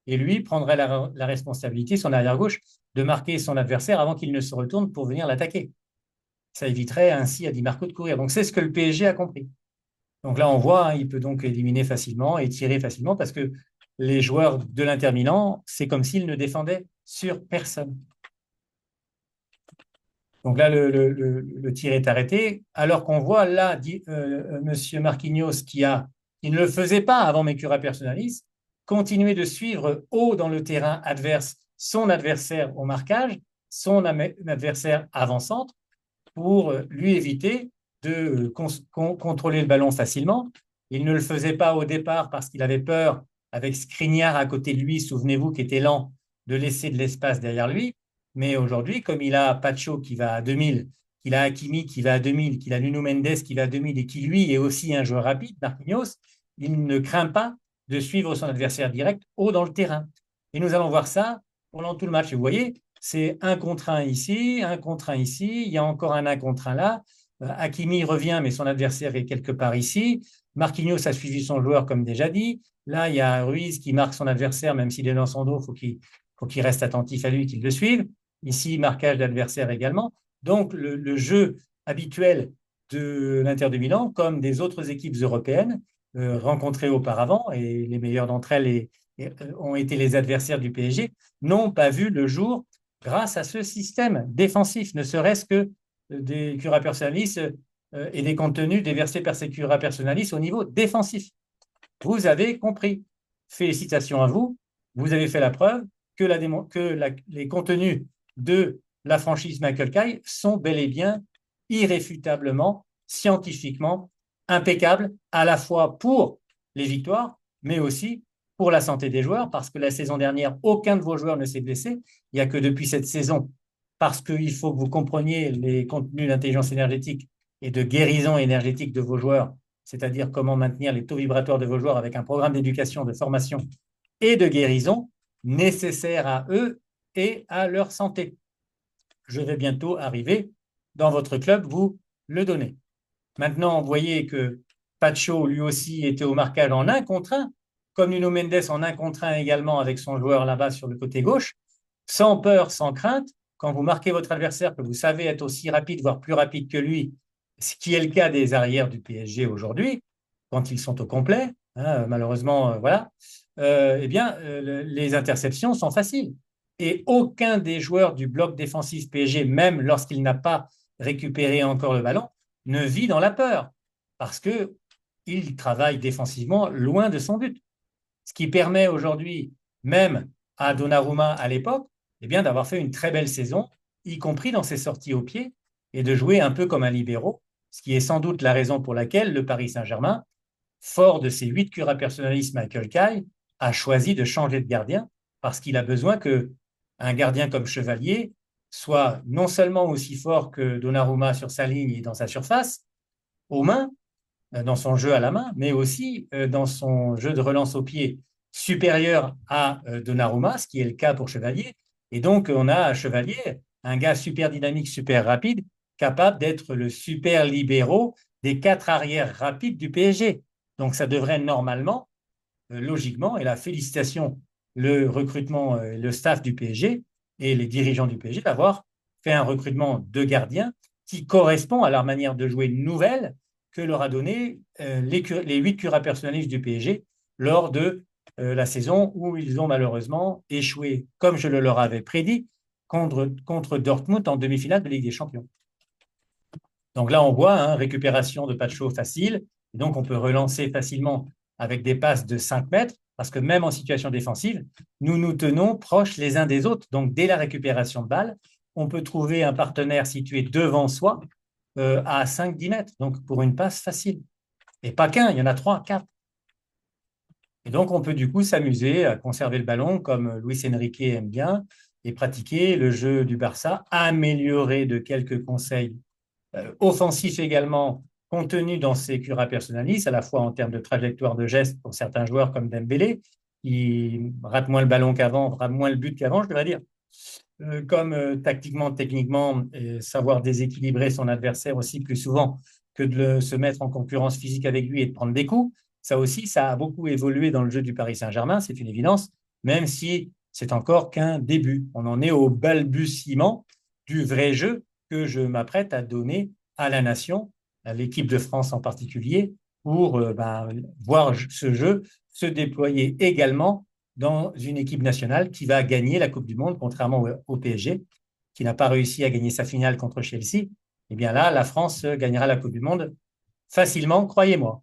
et lui prendrait la responsabilité, son arrière-gauche, de marquer son adversaire avant qu'il ne se retourne pour venir l'attaquer. Ça éviterait ainsi à Di Marco de courir. Donc c'est ce que le PSG a compris. Donc là, on voit, hein, il peut donc éliminer facilement et tirer facilement parce que les joueurs de l'Inter Milan, c'est comme s'ils ne défendaient sur personne. Donc là, le tir est arrêté, alors qu'on voit là Monsieur Marquinhos qui ne le faisait pas avant Mecura Personalis, continuer de suivre haut dans le terrain adverse son adversaire au marquage, son adversaire avant-centre, pour lui éviter de contrôler le ballon facilement. Il ne le faisait pas au départ parce qu'il avait peur, avec Skriniar à côté de lui, souvenez-vous, qui était lent, de laisser de l'espace derrière lui. Mais aujourd'hui, comme il a Pacho qui va à 2000, qu'il a Hakimi qui va à 2000, qu'il a Nuno Mendes qui va à 2000 et qui, lui, est aussi un joueur rapide, Marquinhos, il ne craint pas de suivre son adversaire direct haut dans le terrain. Et nous allons voir ça pendant tout le match. Et vous voyez, c'est un contre un ici, un contre un ici, il y a encore un contre un là. Hakimi revient, mais son adversaire est quelque part ici. Marquinhos a suivi son joueur, comme déjà dit. Là, il y a Ruiz qui marque son adversaire, même s'il est dans son dos, faut qu'il reste attentif à lui, qu'il le suive. Ici, marquage d'adversaire également. Donc, le jeu habituel de l'Inter de Milan, comme des autres équipes européennes rencontrées auparavant, et les meilleures d'entre elles ont été les adversaires du PSG, n'ont pas vu le jour grâce à ce système défensif, ne serait-ce que des cura personalis et des contenus déversés par ces cura personalis au niveau défensif. Vous avez compris. Félicitations à vous. Vous avez fait la preuve que les contenus de la franchise Michael Kay sont bel et bien irréfutablement, scientifiquement impeccables, à la fois pour les victoires, mais aussi pour la santé des joueurs, parce que la saison dernière, aucun de vos joueurs ne s'est blessé. Il n'y a que depuis cette saison, parce qu'il faut que vous compreniez les contenus d'intelligence énergétique et de guérison énergétique de vos joueurs, c'est-à-dire comment maintenir les taux vibratoires de vos joueurs avec un programme d'éducation, de formation et de guérison nécessaire à eux et à leur santé. Je vais bientôt arriver dans votre club, vous le donner. Maintenant, vous voyez que Pacho, lui aussi, était au marquage en un contre un, comme Nuno Mendes en un contre un également avec son joueur là-bas sur le côté gauche, sans peur, sans crainte. Quand vous marquez votre adversaire, que vous savez être aussi rapide, voire plus rapide que lui, ce qui est le cas des arrières du PSG aujourd'hui, quand ils sont au complet, hein, malheureusement, voilà, les interceptions sont faciles. Et aucun des joueurs du bloc défensif PSG, même lorsqu'il n'a pas récupéré encore le ballon, ne vit dans la peur, parce qu'il travaille défensivement loin de son but. Ce qui permet aujourd'hui, même à Donnarumma à l'époque, eh bien, d'avoir fait une très belle saison, y compris dans ses sorties au pied, et de jouer un peu comme un libéro, ce qui est sans doute la raison pour laquelle le Paris Saint-Germain, fort de ses 8 cura personnalistes Michael Kay, a choisi de changer de gardien, parce qu'il a besoin qu'un gardien comme Chevalier soit non seulement aussi fort que Donnarumma sur sa ligne et dans sa surface, aux mains, dans son jeu à la main, mais aussi dans son jeu de relance au pied supérieur à Donnarumma, ce qui est le cas pour Chevalier. Et donc, on a à Chevalier un gars super dynamique, super rapide, capable d'être le super libéraux des 4 arrières rapides du PSG. Donc, ça devrait normalement, logiquement, et la félicitation, le recrutement, le staff du PSG et les dirigeants du PSG d'avoir fait un recrutement de gardiens qui correspond à leur manière de jouer nouvelle que leur a donné les 8 curas personnalistes du PSG lors de la saison où ils ont malheureusement échoué, comme je le leur avais prédit, contre Dortmund en demi-finale de Ligue des Champions. Donc là, on voit récupération de Pacho facile. Et donc, on peut relancer facilement avec des passes de 5 mètres, parce que même en situation défensive, nous nous tenons proches les uns des autres. Donc, dès la récupération de balle, on peut trouver un partenaire situé devant soi à 5-10 mètres, donc pour une passe facile. Et pas qu'un, il y en a 3, 4. Et donc, on peut du coup s'amuser à conserver le ballon comme Luis Enrique aime bien et pratiquer le jeu du Barça, améliorer de quelques conseils offensif également, contenu dans ses cura personalis, à la fois en termes de trajectoire de geste pour certains joueurs comme Dembélé, qui rate moins le ballon qu'avant, rate moins le but qu'avant, je devrais dire. Comme tactiquement, techniquement, savoir déséquilibrer son adversaire aussi plus souvent que de se mettre en concurrence physique avec lui et de prendre des coups. Ça aussi, ça a beaucoup évolué dans le jeu du Paris Saint-Germain, c'est une évidence, même si c'est encore qu'un début. On en est au balbutiement du vrai jeu que je m'apprête à donner à la nation, à l'équipe de France en particulier, pour voir ce jeu se déployer également dans une équipe nationale qui va gagner la Coupe du Monde, contrairement au PSG, qui n'a pas réussi à gagner sa finale contre Chelsea. Eh bien là, la France gagnera la Coupe du Monde facilement, croyez-moi.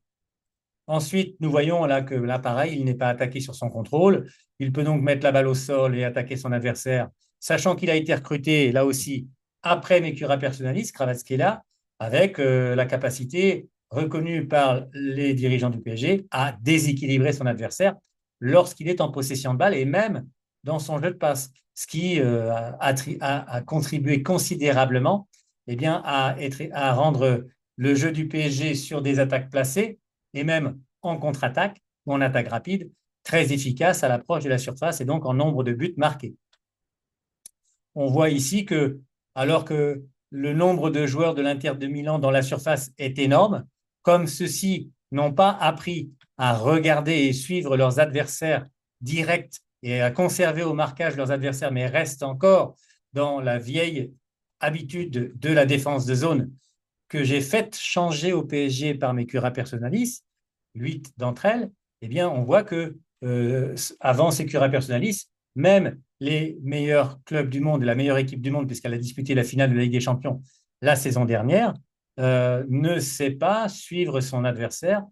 Ensuite, nous voyons là que là, pareil, il n'est pas attaqué sur son contrôle. Il peut donc mettre la balle au sol et attaquer son adversaire, sachant qu'il a été recruté, là aussi, après Mekura Personalis, Kvaratskhelia, avec la capacité reconnue par les dirigeants du PSG à déséquilibrer son adversaire lorsqu'il est en possession de balle et même dans son jeu de passe, ce qui a contribué considérablement eh bien, à rendre le jeu du PSG sur des attaques placées et même en contre-attaque ou en attaque rapide, très efficace à l'approche de la surface et donc en nombre de buts marqués. On voit ici que, alors que le nombre de joueurs de l'Inter de Milan dans la surface est énorme, comme ceux-ci n'ont pas appris à regarder et suivre leurs adversaires directs et à conserver au marquage leurs adversaires, mais restent encore dans la vieille habitude de la défense de zone que j'ai fait changer au PSG par mes cura personalis, 8 d'entre elles, eh bien, on voit que avant ces cura personalis, même les meilleurs clubs du monde, la meilleure équipe du monde, puisqu'elle a disputé la finale de la Ligue des Champions la saison dernière, ne sait pas suivre son adversaire,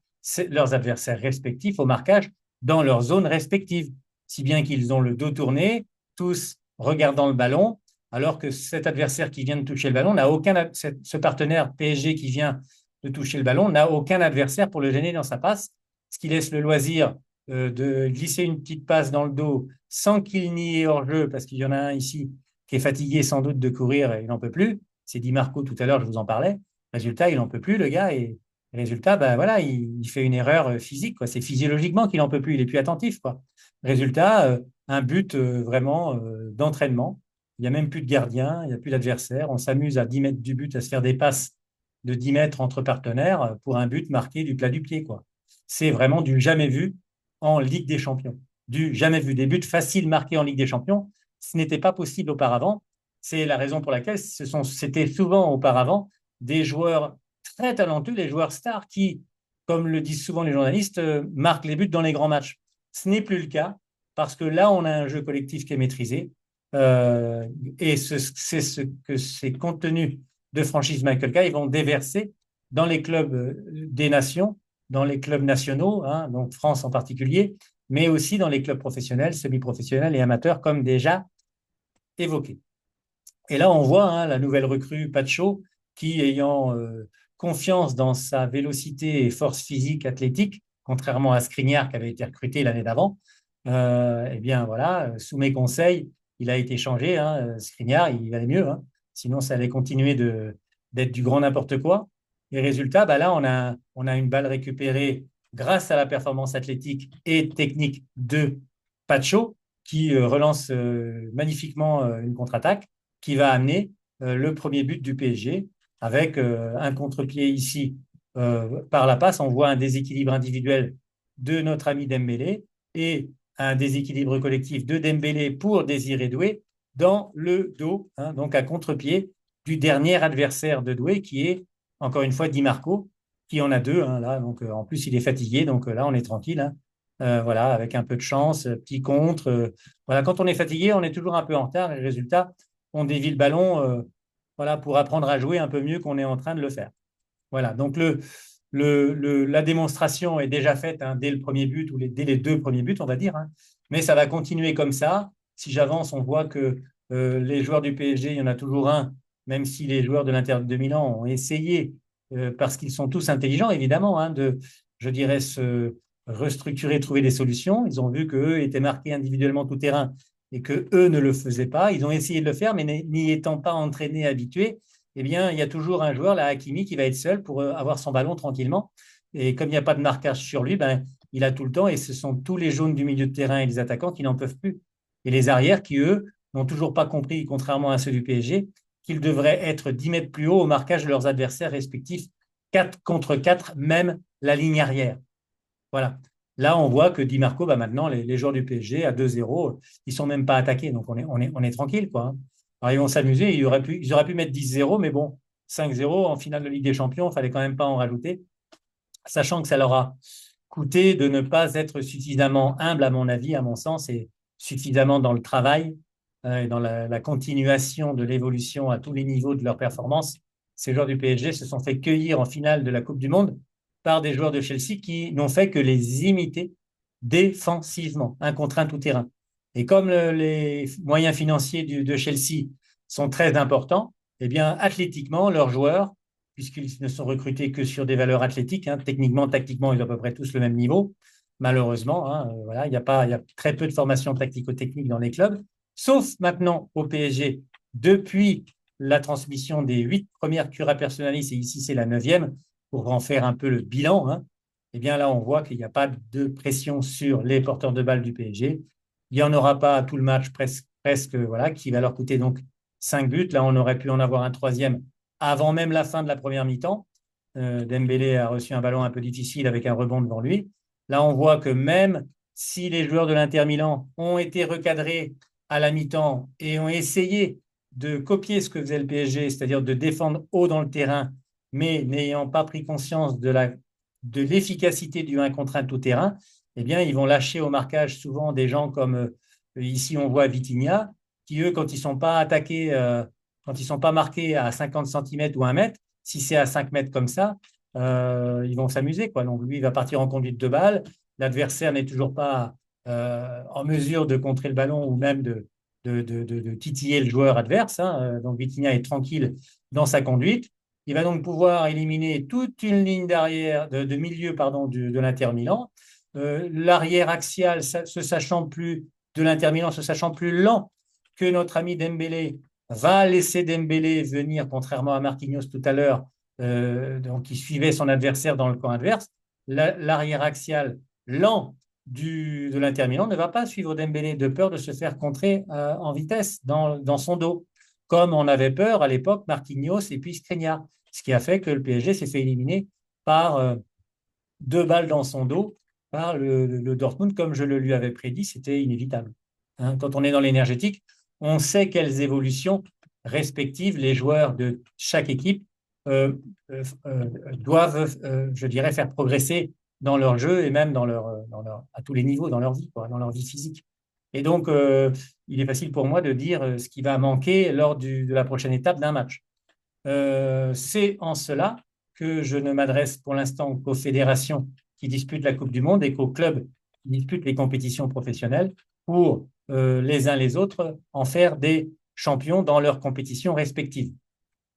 leurs adversaires respectifs au marquage dans leurs zones respectives, si bien qu'ils ont le dos tourné, tous regardant le ballon, alors que cet adversaire qui vient de toucher le ballon n'a aucun, ce partenaire PSG qui vient de toucher le ballon n'a aucun adversaire pour le gêner dans sa passe, ce qui laisse le loisir de glisser une petite passe dans le dos sans qu'il n'y ait hors-jeu, parce qu'il y en a un ici qui est fatigué sans doute de courir et il n'en peut plus. C'est Di Marco tout à l'heure, je vous en parlais. Résultat, il n'en peut plus, le gars, et résultat, ben voilà, il fait une erreur physique, quoi. C'est physiologiquement qu'il n'en peut plus, il est plus attentif, quoi. Résultat, un but vraiment d'entraînement. Il n'y a même plus de gardien, il n'y a plus d'adversaire. On s'amuse à 10 mètres du but à se faire des passes de 10 mètres entre partenaires pour un but marqué du plat du pied, quoi. C'est vraiment du jamais vu en Ligue des Champions. Du jamais vu. Des buts faciles marqués en Ligue des Champions, ce n'était pas possible auparavant. C'est la raison pour laquelle c'était souvent auparavant des joueurs très talentueux, des joueurs stars qui, comme le disent souvent les journalistes, marquent les buts dans les grands matchs. Ce n'est plus le cas parce que là, on a un jeu collectif qui est maîtrisé. Et c'est ce que ces contenus de franchise Michael Kay vont déverser dans les clubs des nations, dans les clubs nationaux, hein, donc France en particulier, mais aussi dans les clubs professionnels, semi-professionnels et amateurs, comme déjà évoqué. Et là, on voit hein, la nouvelle recrue Pacho, qui, ayant confiance dans sa vélocité et force physique athlétique, contrairement à Skriniar qui avait été recruté l'année d'avant, eh bien voilà, sous mes conseils, il a été changé. Hein, Skriniar, il allait mieux. Hein, sinon, ça allait continuer d'être du grand n'importe quoi. Et résultat, bah là, on a une balle récupérée grâce à la performance athlétique et technique de Pacho, qui relance magnifiquement une contre-attaque qui va amener le premier but du PSG avec un contre-pied ici par la passe. On voit un déséquilibre individuel de notre ami Dembélé et un déséquilibre collectif de Dembélé pour Désiré Doué dans le dos, hein, donc à contre-pied du dernier adversaire de Doué qui est, encore une fois, Di Marco, qui en a deux. Hein, là, donc, en plus, il est fatigué, donc là, on est tranquille. Hein, voilà, avec un peu de chance, petit contre. Voilà, quand on est fatigué, on est toujours un peu en retard et résultat, on dévie le ballon voilà, pour apprendre à jouer un peu mieux qu'on est en train de le faire. Voilà, donc la démonstration est déjà faite hein, dès le premier but ou dès les deux premiers buts, on va dire. Hein, mais ça va continuer comme ça. Si j'avance, on voit que les joueurs du PSG, il y en a toujours un, même si les joueurs de l'Inter de Milan ont essayé, parce qu'ils sont tous intelligents, évidemment, hein, de, je dirais, se restructurer, trouver des solutions. Ils ont vu qu'eux étaient marqués individuellement tout terrain et qu'eux ne le faisaient pas. Ils ont essayé de le faire, mais n'y étant pas entraînés, habitués, eh bien, il y a toujours un joueur, la Hakimi, qui va être seul pour avoir son ballon tranquillement. Et comme il n'y a pas de marquage sur lui, ben, il a tout le temps et ce sont tous les jaunes du milieu de terrain et les attaquants qui n'en peuvent plus. Et les arrières qui, eux, n'ont toujours pas compris, contrairement à ceux du PSG, qu'ils devraient être 10 mètres plus haut au marquage de leurs adversaires respectifs, 4 contre 4, même la ligne arrière. Voilà. Là, on voit que Di Marco, bah maintenant, les joueurs du PSG, à 2-0, ils ne sont même pas attaqués. Donc, on est tranquille, quoi, hein. Alors, ils vont s'amuser. Ils auraient pu mettre 10-0, mais bon, 5-0 en finale de Ligue des Champions, il ne fallait quand même pas en rajouter, sachant que ça leur a coûté de ne pas être suffisamment humble, à mon avis, à mon sens, et suffisamment dans le travail, et dans la continuation de l'évolution à tous les niveaux de leur performance. Ces joueurs du PSG se sont fait cueillir en finale de la Coupe du Monde par des joueurs de Chelsea qui n'ont fait que les imiter défensivement, un contre un tout terrain. Et comme les moyens financiers de Chelsea sont très importants, eh bien, athlétiquement, leurs joueurs, puisqu'ils ne sont recrutés que sur des valeurs athlétiques, hein, techniquement, tactiquement, ils ont à peu près tous le même niveau. Malheureusement, hein, voilà, il y a très peu de formation tactico-technique dans les clubs, sauf maintenant au PSG, depuis la transmission des 8 premières curas personnalistes, et ici c'est la 9e, pour en faire un peu le bilan, hein, eh bien là, on voit qu'il n'y a pas de pression sur les porteurs de balles du PSG. Il n'y en aura pas tout le match, presque, voilà, qui va leur coûter donc 5 buts. Là, on aurait pu en avoir un troisième avant même la fin de la première mi-temps. Dembélé a reçu un ballon un peu difficile avec un rebond devant lui. Là, on voit que même si les joueurs de l'Inter Milan ont été recadrés à la mi-temps et ont essayé de copier ce que faisait le PSG, c'est-à-dire de défendre haut dans le terrain, mais n'ayant pas pris conscience de l'efficacité du 1 contre 1 tout terrain, eh bien, ils vont lâcher au marquage souvent des gens comme ici on voit Vitinha, qui eux, quand ils ne sont pas attaqués, quand ils ne sont pas marqués à 50 cm ou 1 mètre, si c'est à 5 mètres comme ça, ils vont s'amuser, quoi. Donc lui, il va partir en conduite de balle. L'adversaire n'est toujours pas en mesure de contrer le ballon ou même de titiller le joueur adverse, hein. Donc Vitinha est tranquille dans sa conduite. Il va donc pouvoir éliminer toute une ligne d'arrière, de milieu pardon, de l'Inter Milan. L'arrière axial, se sachant plus de l'Inter Milan, se sachant plus lent que notre ami Dembélé, va laisser Dembélé venir, contrairement à Marquinhos tout à l'heure, donc qui suivait son adversaire dans le camp adverse. L'arrière axial lent de l'Inter Milan ne va pas suivre Dembélé de peur de se faire contrer en vitesse dans son dos, comme on avait peur à l'époque Marquinhos et puis Skriniar, ce qui a fait que le PSG s'est fait éliminer par 2 balles dans son dos par le Dortmund, comme je le lui avais prédit, c'était inévitable, hein. Quand on est dans l'énergétique, on sait quelles évolutions respectives les joueurs de chaque équipe euh, doivent, je dirais, faire progresser dans leur jeu et même à tous les niveaux dans leur vie, quoi, dans leur vie physique. Et donc, il est facile pour moi de dire ce qui va manquer lors de la prochaine étape d'un match. C'est en cela que je ne m'adresse pour l'instant qu'aux fédérations qui disputent la Coupe du Monde et qu'aux clubs qui disputent les compétitions professionnelles pour les uns les autres en faire des champions dans leurs compétitions respectives.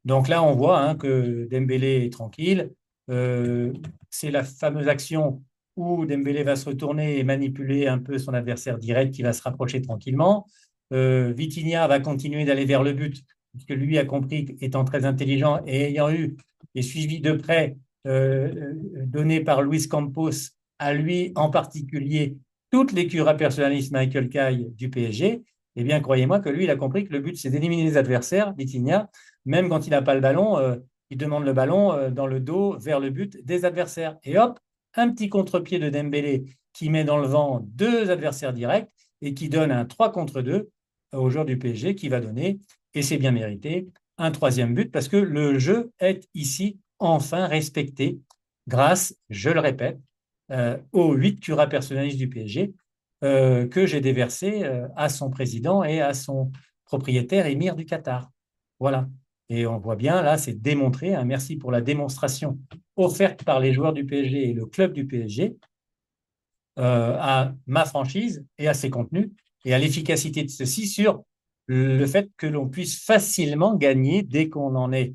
Donc là, on voit hein, que Dembélé est tranquille. C'est la fameuse action où Dembélé va se retourner et manipuler un peu son adversaire direct qui va se rapprocher tranquillement. Vitinha va continuer d'aller vers le but, puisque lui a compris, étant très intelligent et ayant eu et suivi de près, donné par Luis Campos, à lui en particulier, toutes les curas personnalistes Michael Caille du PSG, eh bien, croyez-moi que lui, il a compris que le but, c'est d'éliminer les adversaires, Vitinha, même quand il n'a pas le ballon, il demande le ballon dans le dos vers le but des adversaires. Et hop, un petit contre-pied de Dembélé qui met dans le vent 2 adversaires directs et qui donne un 3 contre 2 au joueur du PSG qui va donner, et c'est bien mérité, un troisième but parce que le jeu est ici enfin respecté grâce, je le répète, aux 8 curas personnalistes du PSG que j'ai déversé à son président et à son propriétaire émir du Qatar. Voilà. Et on voit bien, là, c'est démontré, hein. Merci pour la démonstration offerte par les joueurs du PSG et le club du PSG à ma franchise et à ses contenus et à l'efficacité de ceux-ci sur le fait que l'on puisse facilement gagner dès qu'on est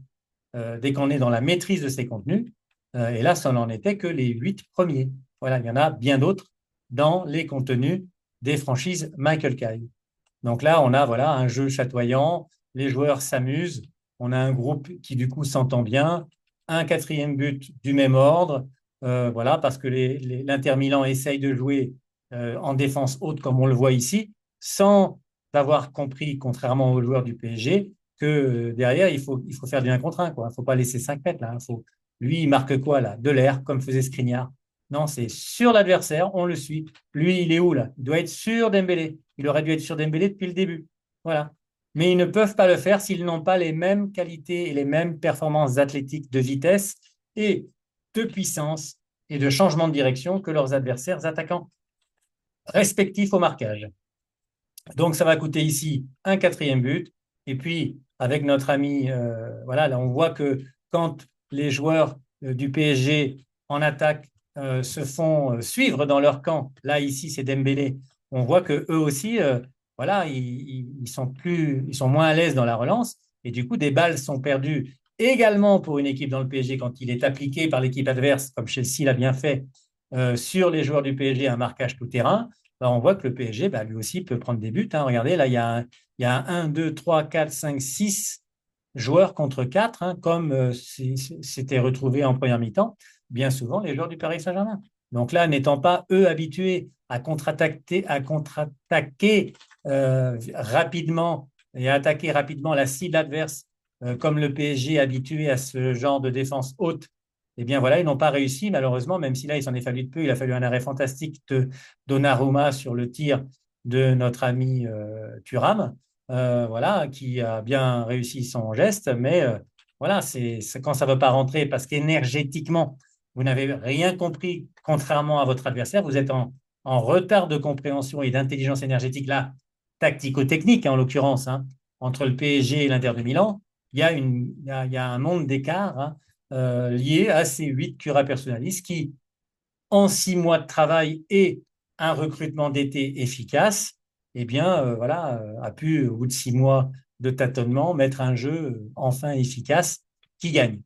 dans la maîtrise de ses contenus. Et là, ça n'en était que les 8 premiers. Voilà, il y en a bien d'autres dans les contenus des franchises Michael Kay. Donc là, on a voilà, un jeu chatoyant, les joueurs s'amusent, On a un groupe qui, du coup, s'entend bien. Un quatrième but du même ordre. Voilà, parce que l'Inter Milan essaye de jouer en défense haute, comme on le voit ici, sans avoir compris, contrairement aux joueurs du PSG, que derrière, il faut faire du 1 contre 1, quoi. Il ne faut pas laisser 5 mètres, là. Lui, il marque quoi, là? De l'air, comme faisait Skriniar. Non, c'est sur l'adversaire, on le suit. Lui, il est où, là? Il doit être sur Dembélé. Il aurait dû être sur Dembélé depuis le début. Voilà. Mais ils ne peuvent pas le faire s'ils n'ont pas les mêmes qualités et les mêmes performances athlétiques de vitesse et de puissance et de changement de direction que leurs adversaires attaquants respectifs au marquage. Donc, ça va coûter ici un quatrième but. Et puis, avec notre ami, voilà, là, on voit que quand les joueurs du PSG en attaque se font suivre dans leur camp, là, ici, c'est Dembélé, on voit que eux aussi, voilà, ils sont moins à l'aise dans la relance. Et du coup, des balles sont perdues également pour une équipe dans le PSG quand il est appliqué par l'équipe adverse, comme Chelsea l'a bien fait, sur les joueurs du PSG, un marquage tout-terrain. Ben, on voit que le PSG, ben, lui aussi, peut prendre des buts, hein. Regardez, là, il y a 1, 2, 3, 4, 5, 6 joueurs contre 4, hein, comme c'était retrouvé en première mi-temps, bien souvent les joueurs du Paris Saint-Germain. Donc là, n'étant pas, eux, habitués à contre-attaquer rapidement et à attaquer rapidement la cible adverse, comme le PSG est habitué à ce genre de défense haute, eh bien voilà, ils n'ont pas réussi, malheureusement, même si là, il s'en est fallu de peu. Il a fallu un arrêt fantastique de Donnarumma sur le tir de notre ami Thuram, voilà, qui a bien réussi son geste. Mais voilà, c'est quand ça ne veut pas rentrer, parce qu'énergétiquement, vous n'avez rien compris, contrairement à votre adversaire. Vous êtes en retard de compréhension et d'intelligence énergétique, là, tactico-technique, hein, en l'occurrence, hein, entre le PSG et l'Inter de Milan. Il y a un monde d'écart, hein, lié à ces 8 curas personnalistes qui, en 6 mois de travail et un recrutement d'été efficace, eh bien, voilà, a pu, au bout de 6 mois de tâtonnement, mettre un jeu enfin efficace qui gagne.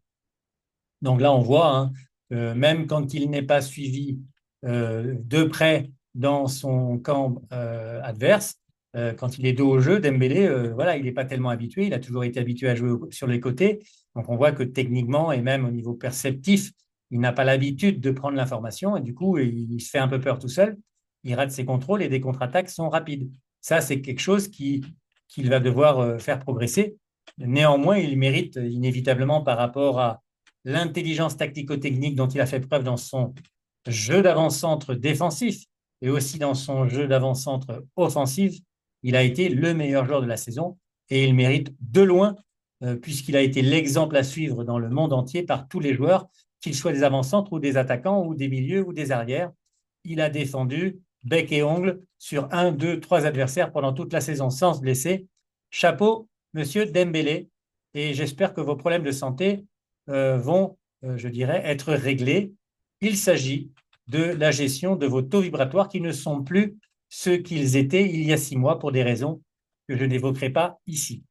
Donc là, on voit, hein, même quand il n'est pas suivi de près dans son camp adverse, quand il est dos au jeu, Dembélé, voilà, il n'est pas tellement habitué. Il a toujours été habitué à jouer sur les côtés. Donc on voit que techniquement et même au niveau perceptif, il n'a pas l'habitude de prendre l'information et du coup, il se fait un peu peur tout seul. Il rate ses contrôles et des contre-attaques sont rapides. Ça, c'est quelque chose qu'il va devoir faire progresser. Néanmoins, il mérite inévitablement par rapport à l'intelligence tactico-technique dont il a fait preuve dans son jeu d'avant-centre défensif et aussi dans son jeu d'avant-centre offensif, il a été le meilleur joueur de la saison et il mérite de loin, puisqu'il a été l'exemple à suivre dans le monde entier par tous les joueurs, qu'ils soient des avant-centres ou des attaquants ou des milieux ou des arrières. Il a défendu bec et ongle sur 1, 2, 3 adversaires pendant toute la saison sans se blesser. Chapeau, monsieur Dembélé, et j'espère que vos problèmes de santé vont, je dirais, être réglés. Il s'agit de la gestion de vos taux vibratoires qui ne sont plus ceux qu'ils étaient il y a 6 mois pour des raisons que je n'évoquerai pas ici.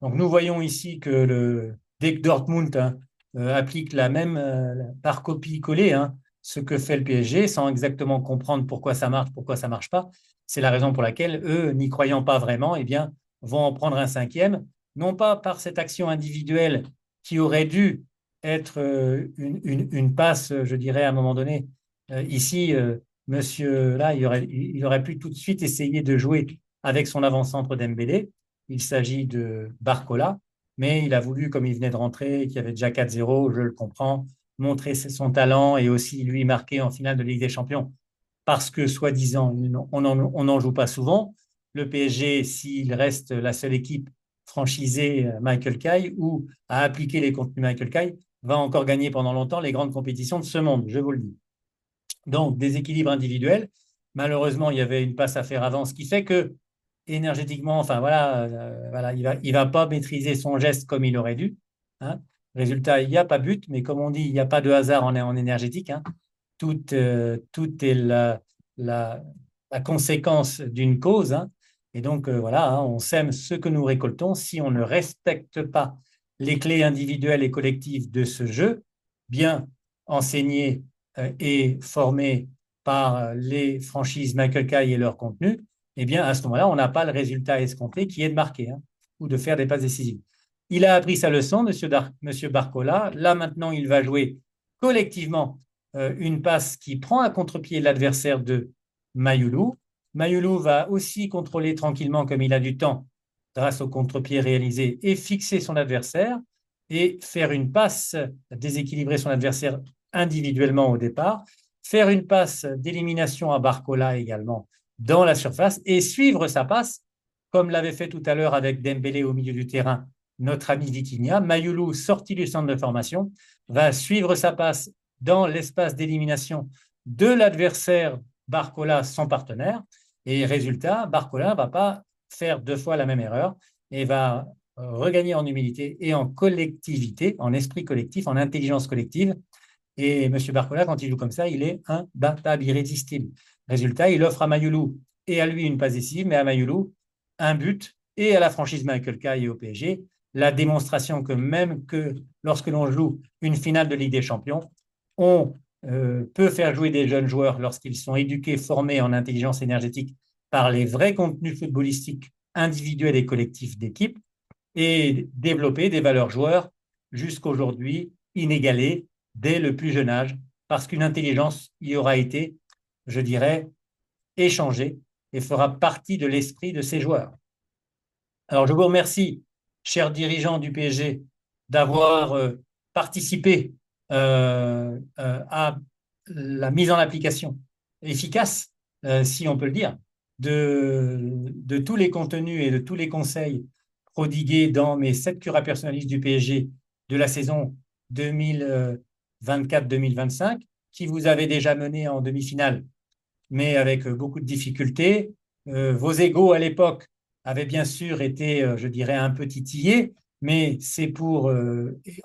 Donc nous voyons ici que dès que Dortmund, hein, applique la même par copie-collée, hein, ce que fait le PSG sans exactement comprendre pourquoi ça marche pas, c'est la raison pour laquelle eux, n'y croyant pas vraiment, eh bien, vont en prendre un cinquième, non pas par cette action individuelle qui aurait dû être une passe, je dirais, à un moment donné. Ici, monsieur, là, il aurait pu tout de suite essayer de jouer avec son avant-centre Dembélé. Il s'agit de Barcola, mais il a voulu, comme il venait de rentrer, qu'il y avait déjà 4-0, je le comprends, montrer son talent et aussi lui marquer en finale de Ligue des Champions. Parce que, soi-disant, on n'en joue pas souvent. Le PSG, s'il reste la seule équipe franchisée Michael Kay ou à appliquer les contenus Michael Kay, va encore gagner pendant longtemps les grandes compétitions de ce monde, je vous le dis. Donc, déséquilibre individuel. Malheureusement, il y avait une passe à faire avant, ce qui fait que énergétiquement, enfin voilà, voilà, il va pas maîtriser son geste comme il aurait dû, hein. Résultat, il n'y a pas but, mais comme on dit, il n'y a pas de hasard en énergétique, hein. Tout est la, la conséquence d'une cause, hein. Et donc, voilà, hein, on sème ce que nous récoltons. Si on ne respecte pas les clés individuelles et collectives de ce jeu, bien enseignées et formées par les franchises Michael Kay et leur contenu, eh bien, à ce moment-là, on n'a pas le résultat escompté qui est de marquer, hein, ou de faire des passes décisives. Il a appris sa leçon, Monsieur Barcola. Là, maintenant, il va jouer collectivement une passe qui prend à contre-pied l'adversaire de Mayoulou. Mayoulou va aussi contrôler tranquillement, comme il a du temps, grâce au contre-pied réalisé, et fixer son adversaire et faire une passe, déséquilibrer son adversaire individuellement au départ, faire une passe d'élimination à Barcola également dans la surface et suivre sa passe, comme l'avait fait tout à l'heure avec Dembélé au milieu du terrain, notre ami Vitinha. Mayoulou, sorti du centre de formation, va suivre sa passe dans l'espace d'élimination de l'adversaire Barcola, son partenaire. Et résultat, Barcola ne va pas faire deux fois la même erreur et va regagner en humilité et en collectivité, en esprit collectif, en intelligence collective. Et M. Barcola, quand il joue comme ça, il est imbattable, irrésistible. Résultat, il offre à Mayoulou et à lui une passe décisive, mais à Mayoulou un but et à la franchise Michael Caille et au PSG la démonstration que même que lorsque l'on joue une finale de Ligue des Champions, on peut faire jouer des jeunes joueurs lorsqu'ils sont éduqués, formés en intelligence énergétique par les vrais contenus footballistiques individuels et collectifs d'équipe et développer des valeurs joueurs jusqu'aujourd'hui inégalées dès le plus jeune âge parce qu'une intelligence y aura été, je dirais, échangée et fera partie de l'esprit de ces joueurs. Alors, je vous remercie, chers dirigeants du PSG, d'avoir participé à la mise en application efficace, si on peut le dire, de tous les contenus et de tous les conseils prodigués dans mes 7 cures personnalistes du PSG de la saison 2024-2025, qui vous avait déjà mené en demi-finale, mais avec beaucoup de difficultés. Vos égaux à l'époque avaient bien sûr été, je dirais, un peu titillés, mais c'est pour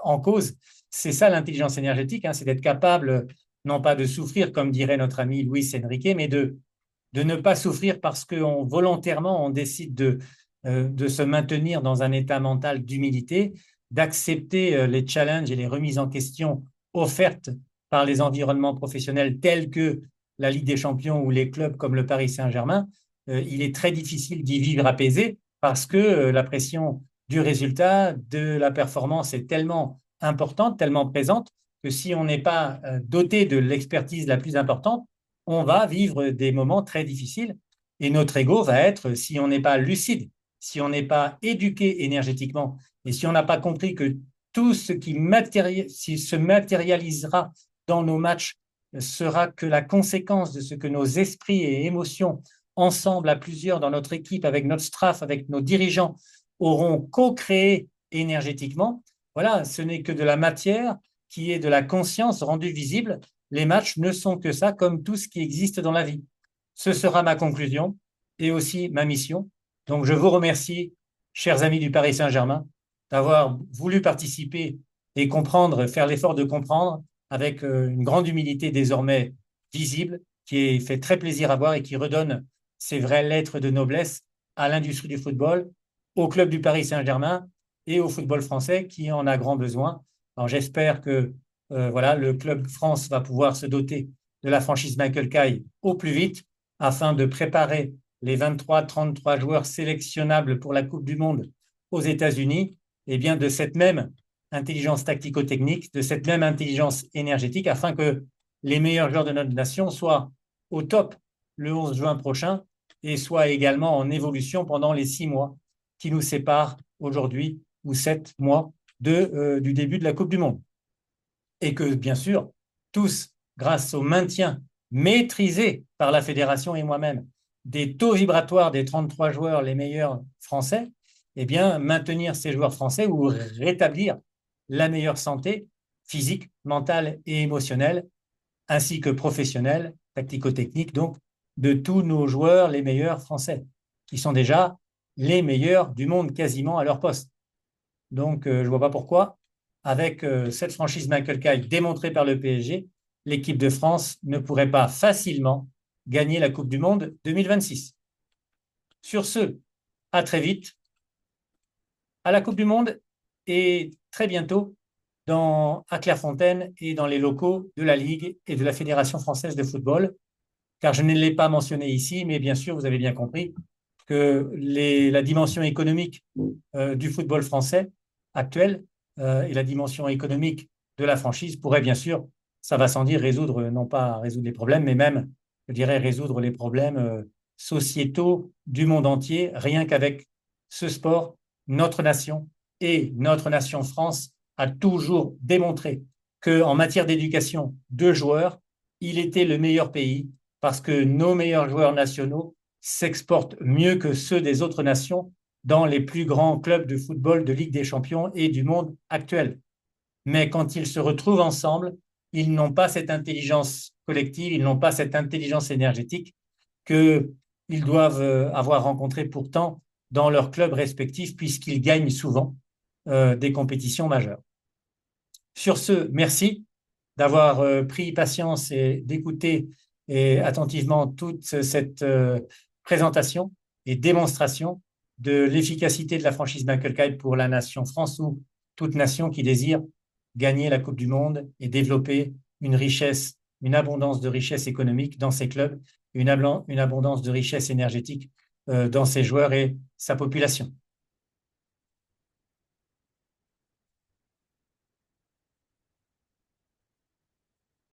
en cause. C'est ça l'intelligence énergétique, hein, c'est d'être capable, non pas de souffrir, comme dirait notre ami Luis Enrique, mais de ne pas souffrir parce qu'on volontairement on décide de se maintenir dans un état mental d'humilité, d'accepter les challenges et les remises en question offertes par les environnements professionnels tels que la Ligue des Champions ou les clubs comme le Paris Saint-Germain. Il est très difficile d'y vivre apaisé parce que la pression du résultat, de la performance est tellement importante, tellement présente, que si on n'est pas doté de l'expertise la plus importante, on va vivre des moments très difficiles et notre ego va être, si on n'est pas lucide, si on n'est pas éduqué énergétiquement et si on n'a pas compris que tout ce qui se matérialisera dans nos matchs sera que la conséquence de ce que nos esprits et émotions, ensemble à plusieurs dans notre équipe, avec notre staff, avec nos dirigeants, auront co-créé énergétiquement. Voilà, ce n'est que de la matière qui est de la conscience rendue visible. Les matchs ne sont que ça, comme tout ce qui existe dans la vie. Ce sera ma conclusion et aussi ma mission. Donc, je vous remercie, chers amis du Paris Saint-Germain, d'avoir voulu participer et comprendre, faire l'effort de comprendre avec une grande humilité désormais visible, qui fait très plaisir à voir et qui redonne ses vraies lettres de noblesse à l'industrie du football, au club du Paris Saint-Germain et au football français qui en a grand besoin. Alors j'espère que voilà, le club France va pouvoir se doter de la franchise Michael Caille au plus vite afin de préparer les 23-33 joueurs sélectionnables pour la Coupe du Monde aux États-Unis, et bien de cette même intelligence tactico-technique, de cette même intelligence énergétique, afin que les meilleurs joueurs de notre nation soient au top le 11 juin prochain et soient également en évolution pendant les 6 mois qui nous séparent aujourd'hui, ou 7 mois du début de la Coupe du Monde. Et que, bien sûr, tous, grâce au maintien maîtrisé par la fédération et moi-même des taux vibratoires des 33 joueurs les meilleurs français, eh bien, maintenir ces joueurs français ou rétablir la meilleure santé physique, mentale et émotionnelle, ainsi que professionnelle, tactico-technique, donc, de tous nos joueurs les meilleurs français, qui sont déjà les meilleurs du monde quasiment à leur poste. Donc, je ne vois pas pourquoi, avec cette franchise Michael Caille démontrée par le PSG, l'équipe de France ne pourrait pas facilement gagner la Coupe du Monde 2026. Sur ce, à très vite, à la Coupe du Monde et très bientôt à Clairefontaine et dans les locaux de la Ligue et de la Fédération française de football, car je ne l'ai pas mentionné ici, mais bien sûr, vous avez bien compris que la dimension économique du football français actuelle et la dimension économique de la franchise pourrait bien sûr, ça va sans dire, résoudre, non pas résoudre les problèmes, mais même, je dirais, résoudre les problèmes sociétaux du monde entier, rien qu'avec ce sport, notre nation et notre nation France a toujours démontré qu'en matière d'éducation de joueurs, il était le meilleur pays parce que nos meilleurs joueurs nationaux s'exportent mieux que ceux des autres nations dans les plus grands clubs de football de Ligue des Champions et du monde actuel. Mais quand ils se retrouvent ensemble, ils n'ont pas cette intelligence collective, ils n'ont pas cette intelligence énergétique qu'ils doivent avoir rencontré pourtant dans leurs clubs respectifs, puisqu'ils gagnent souvent des compétitions majeures. Sur ce, merci d'avoir pris patience et d'écouter et attentivement toute cette présentation et démonstration de l'efficacité de la franchise Michael Kite pour la nation France ou toute nation qui désire gagner la Coupe du Monde et développer une richesse, une abondance de richesse économique dans ses clubs, une abondance de richesse énergétique dans ses joueurs et sa population.